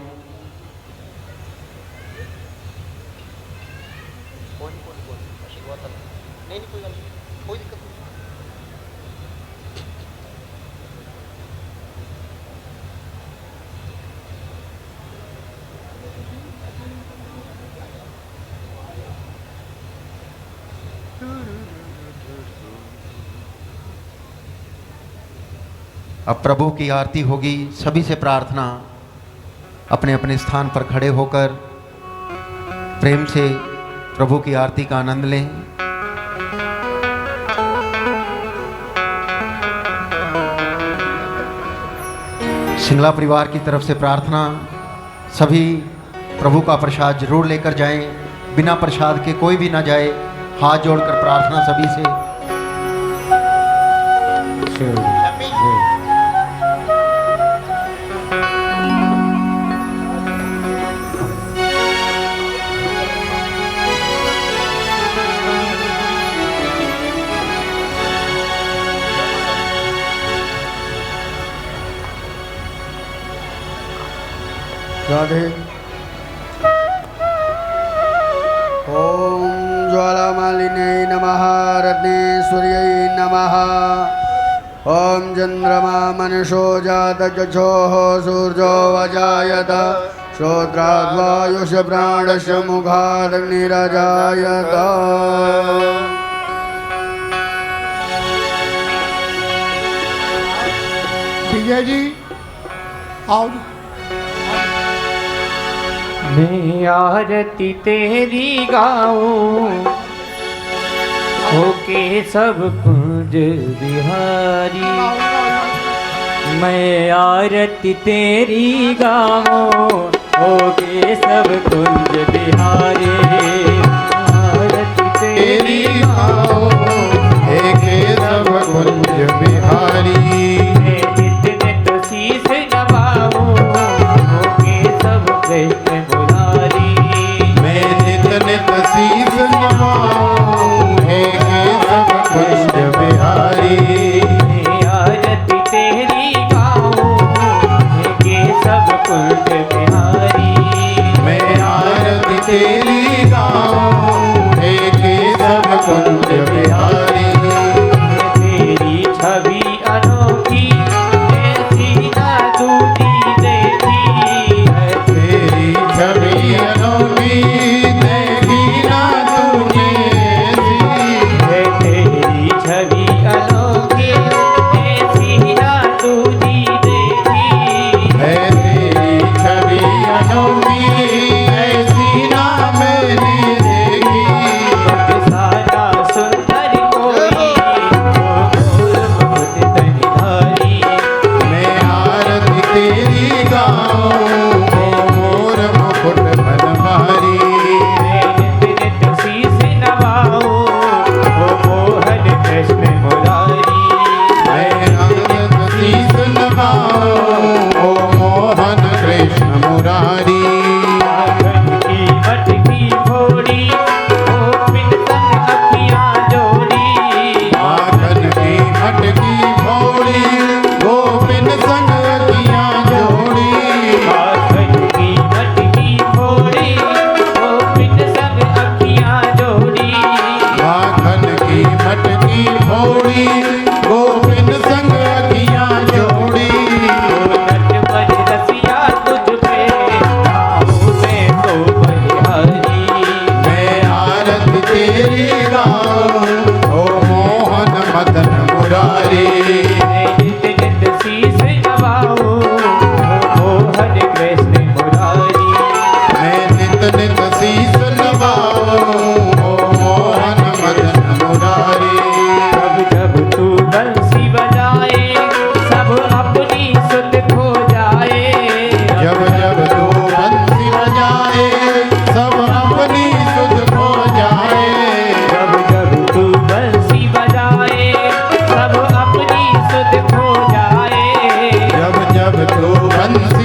अब प्रभु की आरती होगी। सभी से प्रार्थना, अपने अपने स्थान पर खड़े होकर प्रेम से प्रभु की आरती का आनंद लें। सिंगला परिवार की तरफ से प्रार्थना, सभी प्रभु का प्रसाद जरूर लेकर जाएं, बिना प्रसाद के कोई भी ना जाए। हाथ जोड़कर प्रार्थना सभी से। राधे। ओम ज्वालामालिन्यै नमः, रत्नेश्वर्यै नमः। ओम चंद्रमा मनसो जात चक्षोः सूर्यो वजायत, श्रोत्राद्वायुष प्राणस्य मुखादग्निरजायत। विजय जी आओ। मैं आरती तेरी गाऊं, होके सब कुंज बिहारी। मैं आरती तेरी गाऊं, होके सब कुंज बिहारी। आरती तेरी गाऊं, होके सब कुंज बिहारी। मैं नित नित शीस नवाऊं, होके सब कृष्ण मुरारी। मैं नित नित शीस नवाऊं, होके सब कुंज बिहारी। आरती तेरी गाऊं, होके सब कुंज बिहारी। मैं आरती तेरी गाऊं, होके सब कुंज बिहारी। तेरी छवि अनोखी जब तो बंसी